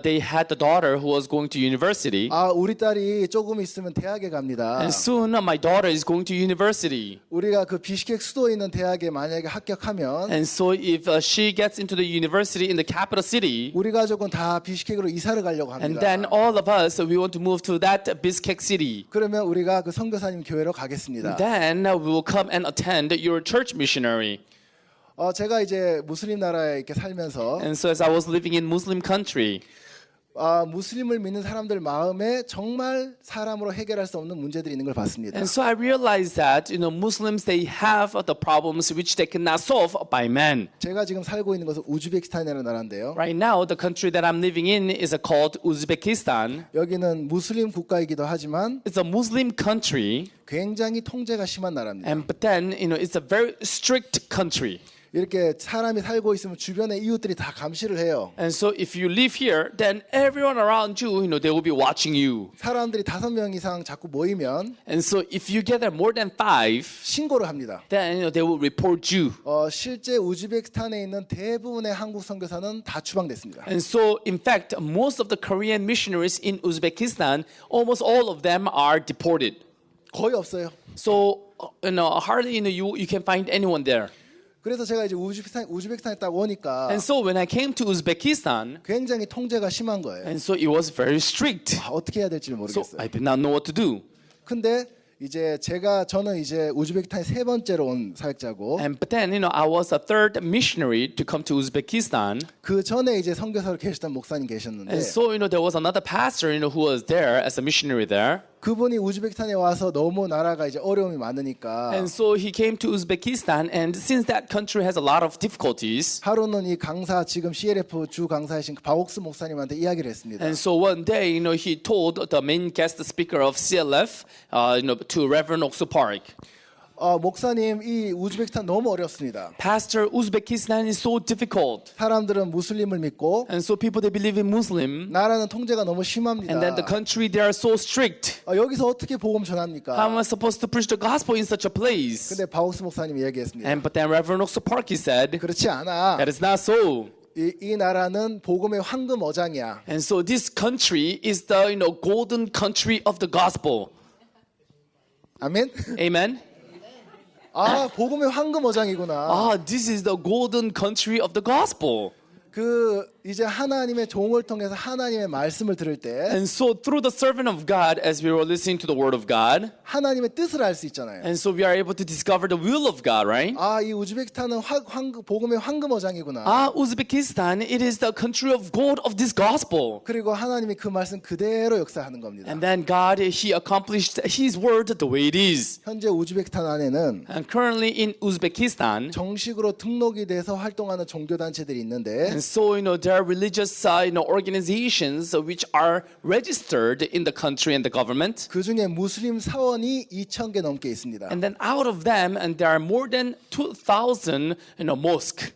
they had the daughter who was going to university. 아 우리 딸이 조금 있으면 대학에 갑니다. And soon my daughter is going to university. 우리가 그 비시케크 수도에 있는 대학에 만약에 합격하면 And so if she gets into the university in the capital city, 우리 가족은 다 비시케크로 이사를 가려고 and 합니다. then all of us, we want to move to that Bishkek city. 그러면 우리가 그 선교사님 교회로 가겠습니다. Then we will come and attend your church missionary. 제가 이제 무슬림 나라에 이렇게 살면서 And so as I was living in Muslim country, 무슬림을 믿는 사람들 마음에 정말 사람으로 해결할 수 없는 문제들이 있는 걸 봤습니다. and so I realized that Muslims, they have the problems which they cannot solve by man. 제가 지금 살고 있는 것은 우즈베키스탄이라는 나라인데요. Right now, the country that I'm living in is called Uzbekistan. 여기는 무슬림 국가이기도 하지만 It's a Muslim country, 굉장히 통제가 심한 나라입니다. and but then it's a very strict country. 이렇게 사람이 살고 있으면 주변의 이웃들이 다 감시를 해요. And so if you live here, then everyone around you, they will be watching you. 사람들이 5명 이상 자꾸 모이면 And so if you gather more than 5, 신고를 합니다. then they will report you. 실제 우즈베키스탄에 있는 대부분의 한국 선교사는 다 추방됐습니다. And so in fact, most of the Korean missionaries in Uzbekistan, almost all of them are deported. 거의 없어요. So hardly you can find anyone there. 그래서 제가 이제 우즈베키스탄에 딱 오니까 And so when I came to Uzbekistan, 굉장히 통제가 심한 거예요. and so it was very strict. 어떻게 해야 될지 So 모르겠어요. I did not know what to do. 근데 저는 이제 우즈베키스탄에 3번째로 온 사역자고 And but then I was a third missionary to come to Uzbekistan. 그 전에 이제 선교사로 계셨던 목사님 계셨는데 And so there was another pastor who was there as a missionary there. 그분이 우즈베키스탄에 와서 너무 나라가 이제 어려움이 많으니까 And so he came to Uzbekistan, and since that country has a lot of difficulties, 하루는 이 강사 지금 CLF 주 강사이신 바옥스 목사님한테 이야기를 했습니다. and so one day he told the main guest speaker of CLF, to Reverend Oksu Park, 목사님 이 우즈베키스탄 너무 어렵습니다. Pastor, Uzbekistan is so difficult, 사람들은 무슬림을 믿고 and so people they believe in Muslim, 나라는 통제가 너무 심합니다. and then the country they are so strict. 여기서 어떻게 복음 How 전합니까? am I supposed to preach the gospel in such a place? 근데 바옥스 목사님이 얘기했습니다. And but then Reverend Oksu Park, he said, 그렇지 않아. that is not so. 이 나라는 복음의 황금 어장이야. And so this country is the golden country of the gospel. 아멘. Amen. 복음의 황금 어장이구나. This is the golden country of the gospel. 그 이제 하나님의 종을 통해서 하나님의 말씀을 들을 때 And so through the servant of God, as we were listening to the word of God, 하나님의 뜻을 알 수 있잖아요. and so we are able to discover the will of God, right? 아, 이 우즈베키스탄은 복음의 황금어장이구나. Uzbekistan, it is the country of gold of this gospel. 그리고 하나님이 그 말씀 그대로 역사하는 겁니다. And then God, He accomplished His word the way it is. 현재 우즈베키스탄 안에는 And currently in Uzbekistan, 정식으로 등록이 돼서 활동하는 종교 단체들이 있는데 and so there are religious organizations which are registered in the country and the government. 그 중에 무슬림 사원이 2,000개 넘게 있습니다. And then out of them, and there are more than 2,000 mosque.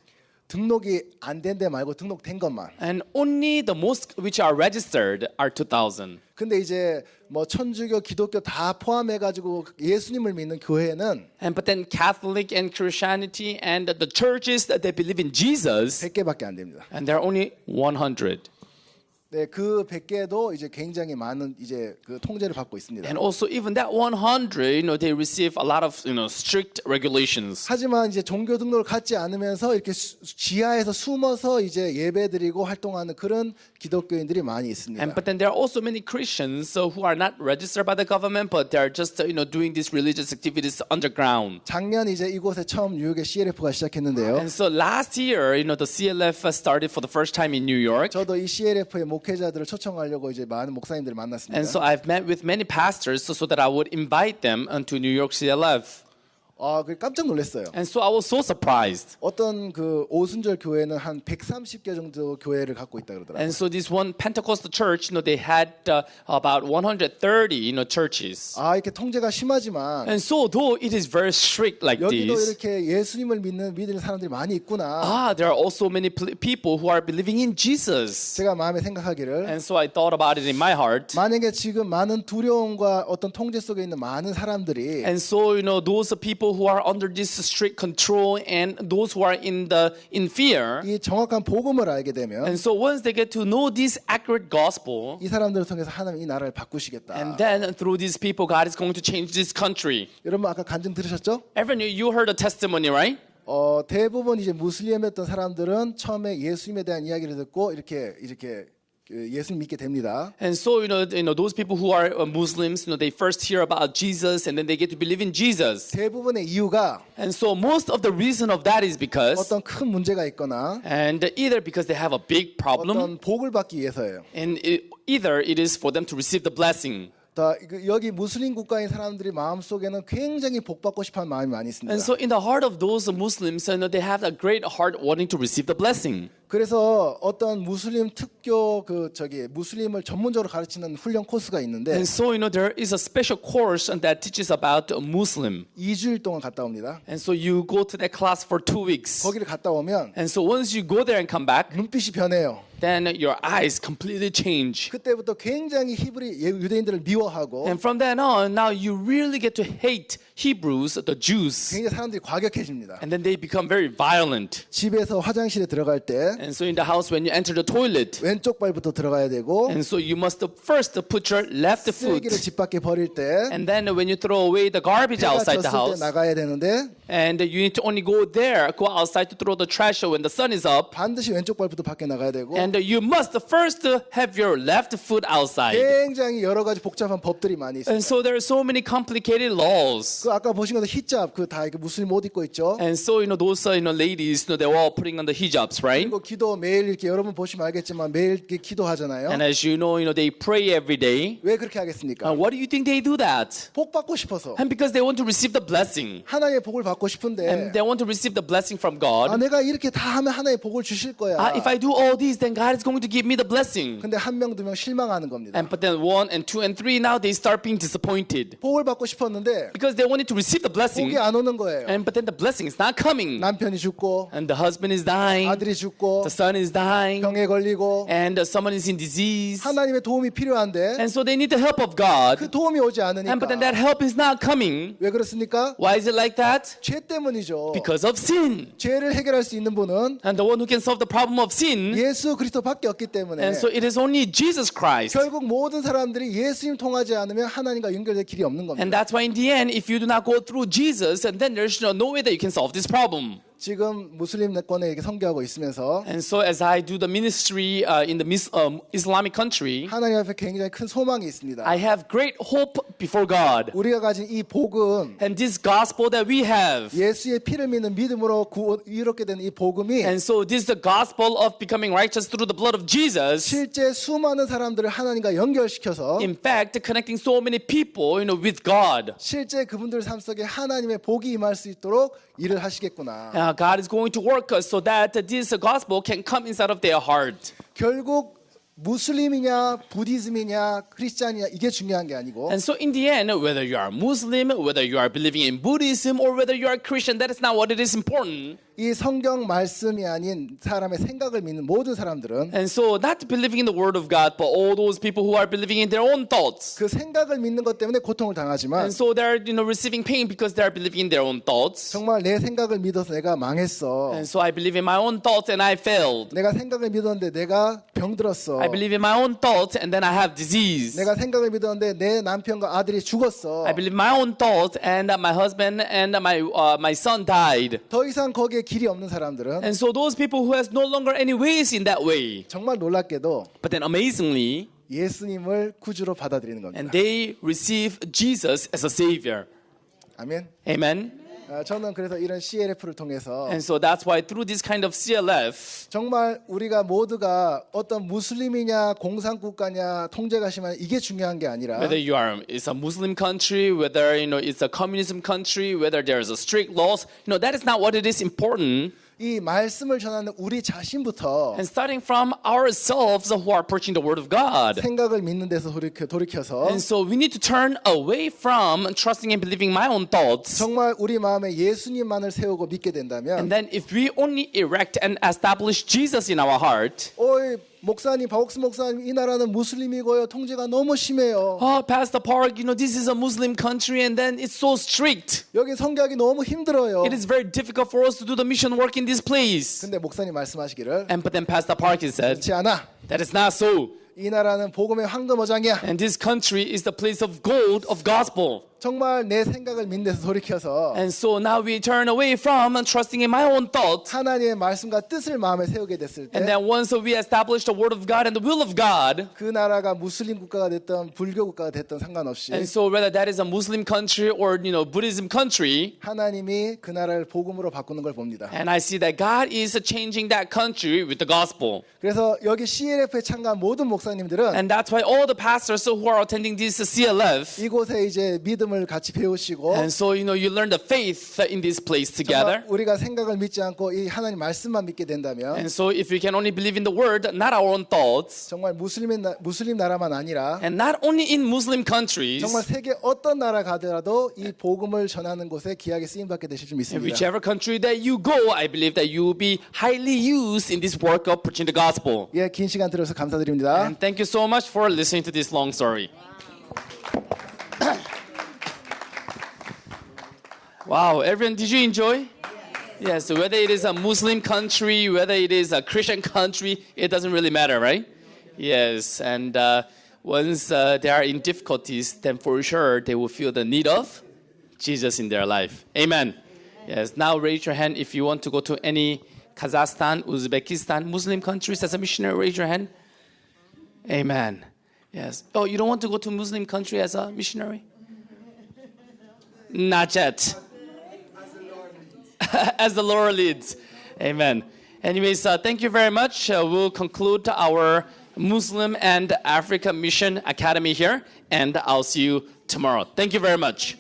등록이 안 된 데 말고 등록된 것만. And only the mosque which are registered are 2,000. 근데 이제 뭐 천주교, 기독교 다 포함해 가지고 예수님을 믿는 교회는 And but then Catholic and Christianity and the churches that they believe in Jesus, 100개밖에 안 됩니다. and there are only 100. 네, 그 100개도 이제 굉장히 많은 이제 그 통제를 받고 있습니다. And also even that 100, they receive a lot of strict regulations. 하지만 이제 종교 등록을 갖지 않으면서 이렇게 지하에서 숨어서 이제 예배드리고 활동하는 그런 기독교인들이 많이 있습니다. And but then there are also many Christians who are not registered by the government, but they are just doing these religious activities underground. 작년 이제 이곳에 처음 뉴욕의 CLF가 시작했는데요. And so last year, the CLF started for the first time in New York. 저도 이 CLF의 목회자들을 초청하려고 이제 많은 목사님들을 만났습니다. And so I've met with many pastors so that I would invite them to New York CLF. 아, 그 깜짝 놀랐어요. And so I was so surprised. 어떤 그 오순절 교회는 한 130개 정도 교회를 갖고 있다 그러더라고요. And so this one Pentecostal church, they had about 130, churches. 아, 이렇게 통제가 심하지만 And so though it is very strict like 여기도 this, 이렇게 예수님을 믿는 사람들이 많이 있구나. there are also many people who are believing in Jesus. 제가 마음에 생각하기를 And so I thought about it in my heart. 만약에 지금 많은 두려움과 어떤 통제 속에 있는 많은 사람들이 And so those people who are under this strict control and those who are in fear. 이 정확한 복음을 알게 되면 And so once they get to know this accurate gospel, 이 사람들을 통해서 하나님 이 나라를 바꾸시겠다. and then through these people, God is going to change this country. 여러분 아까 간증 들으셨죠? Everyone, you heard the testimony, right? 대부분 이제 무슬림이었던 사람들은 처음에 예수님에 대한 이야기를 듣고 이렇게 예수님 믿게 됩니다. And so those people who are Muslims, they first hear about Jesus and then they get to believe in Jesus. 대부분의 이유가 And so most of the reason of that is because, 어떤 큰 문제가 있거나 and either because they have a big problem, 어떤 복을 받기 위해서예요. and either it is for them to receive the blessing. 여기 무슬림 국가인 사람들이 마음속에는 굉장히 복받고 싶어하는 마음이 많이 있습니다. And so in the heart of those Muslims, they have a great heart wanting to receive the blessing. 그래서 어떤 무슬림 특교 무슬림을 전문적으로 가르치는 훈련 코스가 있는데 And so there is a special course that teaches about a Muslim. 2주일 동안 갔다 옵니다. And so you go to that class for 2 weeks. 거기를 갔다 오면 And so once you go there and come back, 눈빛이 변해요. then your eyes completely change. 그때부터 굉장히 유대인들을 미워하고 And from then on, now you really get to hate Hebrews, the Jews. 굉장히 사람들이 과격해집니다. And then they become very violent. 집에서 화장실에 들어갈 때 And so in the house, when you enter the toilet, 왼쪽 발부터 들어가야 되고 and so you must first put your left foot. 쓰레기를 집 밖에 버릴 때 And then when you throw away the garbage 해가 outside the 졌을 때 house, 나가야 되는데 and you need to only go outside to throw the trash when the sun is up. 반드시 왼쪽 발부터 밖에 나가야 되고 And you must first have your left foot outside. 굉장히 여러 가지 복잡한 법들이 많이 And 있습니다. so there are so many complicated laws. 그 아까 보신 것도 히잡 다 무슬림 옷 입고 있죠. And so those ladies, they're all putting on the hijabs, right? 그리고 기도 매일 이렇게 여러분 보시면 알겠지만 매일 이렇게 기도하잖아요. And as you know, they pray every day. 왜 그렇게 하겠습니까? Why do you think they do that? 복 받고 싶어서. And because they want to receive the blessing. 하나님의 복을 받고 싶은데 And they want to receive the blessing from God. 내가 이렇게 다 하면 하나님의 복을 주실 거야. If I do all these, then God is going to give me the blessing. 근데 한 명, 두 명 실망하는 겁니다. But then 1 and 2 and 3, now they start being disappointed. 복을 받고 싶었는데 Because they wanted to receive the blessing. 복이 안 오는 거예요. But then the blessing is not coming. 남편이 죽고 And the husband is dying. 아들이 죽고 The son is dying. 병에 걸리고 And someone is in disease. 하나님의 도움이 필요한데 And so they need the help of God. 그 도움이 오지 않으니까 But then that help is not coming. 왜 그렇습니까? Why is it like that? 죄 때문이죠. Because of sin. 죄를 해결할 수 있는 분은 And the one who can solve the problem of sin. 예수 그리스도밖에 없기 때문에 And so it is only Jesus Christ. 결국 모든 사람들이 예수님 통하지 않으면 하나님과 연결될 길이 없는 And 겁니다. that's why in the end, if you do not go through Jesus, and then there's no way that you can solve this problem. 지금 무슬림권에 이렇게 선교하고 있으면서 And so as I do the ministry in the Islamic country, 하나님 앞에 굉장히 큰 소망이 있습니다. I have great hope before God. 우리가 가진 이 복음, And this gospel that we have. 예수의 피를 믿는 믿음으로 이롭게 된 이 복음이 And so this is the gospel of becoming righteous through the blood of Jesus. 실제 수많은 사람들을 하나님과 연결시켜서 In fact, connecting so many people, with God. 실제 그분들 삶 속에 하나님의 복이 임할 수 있도록 일을 하시겠구나. God is going to work us so that this gospel can come inside of their heart. 결국 무슬림이냐 부디즘이냐 크리스찬이냐 이게 중요한 게 아니고 And so in the end, whether you are Muslim, whether you are believing in Buddhism, or whether you are Christian, that is not what it is important. 이 성경 말씀이 아닌 사람의 생각을 믿는 모든 사람들은 And so not believing in the word of God, but all those people who are believing in their own thoughts. 그 생각을 믿는 것 때문에 고통을 당하지만 And so they're receiving pain because they are believing in their own thoughts. 정말 내 생각을 믿어서 내가 망했어. And so I believe in my own thoughts and I failed. 내가 생각을 믿었는데 내가 병들었어. I believe in my own thoughts and then I have disease. 내가 생각을 믿었는데 내 남편과 아들이 죽었어. I believe my own thoughts and my husband and my son died. 더 이상 거기에 길이 없는 사람들은 And so those people who has no longer any ways in that way. 정말 놀랍게도 But then amazingly, 예수님을 구주로 받아들이는 겁니다. and they receive Jesus as a savior. 아멘. Amen. 저는 그래서 이런 CLF를 통해서 And so that's why through this kind of CLF, 정말 우리가 모두가 어떤 무슬림이냐 공산국가냐 통제가 심한 이게 중요한 게 아니라 whether it's a Muslim country, whether it's a communism country, whether there's a strict laws, that is not what it is important. 이 말씀을 전하는 우리 자신부터 And starting from ourselves who are preaching the word of God. 생각을 믿는 데서 돌이켜서 And so we need to turn away from trusting and believing my own thoughts. 정말 우리 마음에 예수님만을 세우고 믿게 된다면 And then if we only erect and establish Jesus in our heart, 어이 목사님 박옥수 목사님 이 나라는 무슬림이고요 통제가 너무 심해요. oh, Pastor Park, this is a Muslim country and then it's so strict. 여기 선교하기 너무 힘들어요. It is very difficult for us to do the mission work in this place. 근데 목사님 말씀하시기를 But then Pastor Park said, 그렇지 않아. that is not so. 이 나라는 복음의 황금어장이야. And this country is the place of gold of gospel. 정말 내 생각을 믿는 데서 돌이켜서 And so now we turn away from trusting in my own thoughts. 하나님의 말씀과 뜻을 마음에 세우게 됐을 And 때 then once we establish the word of God and the will of God, 그 나라가 무슬림 국가가 됐던 불교 국가가 됐던 상관없이 and so whether that is a Muslim country or Buddhism country, 하나님이 그 나라를 복음으로 바꾸는 걸 봅니다. and I see that God is changing that country with the gospel. 그래서 여기 CLF에 참가한 모든 목사님들은 And that's why all the pastors who are attending this CLF, 이곳에 이제 믿음을 같이 배우시고 and so you learn the faith in this place together. 정말 우리가 생각을 믿지 않고 이 하나님 말씀만 믿게 된다면 And so if we can only believe in the word, not our own thoughts, 정말 무슬림 나라만 아니라 and not only in Muslim countries, 정말 세계 어떤 나라 가더라도 이 복음을 전하는 곳에 귀하게 쓰임 받게 되실 줄 in 믿습니다. whichever country that you go, I believe that you will be highly used in this work of preaching the gospel. 예, 긴 시간 들어서 감사드립니다. And thank you so much for listening to this long story. Wow, everyone, did you enjoy? Yes, whether it is a Muslim country, whether it is a Christian country, it doesn't really matter, right? Yes, and once they are in difficulties, then for sure they will feel the need of Jesus in their life. Amen. Yes, now raise your hand if you want to go to any Kazakhstan, Uzbekistan, Muslim countries as a missionary. Raise your hand. Amen. Yes. Oh, you don't want to go to Muslim country as a missionary? Not yet. As the Lord leads. Amen. Anyways, thank you very much. We'll conclude our Muslim and Africa Mission Academy here, and I'll see you tomorrow. Thank you very much.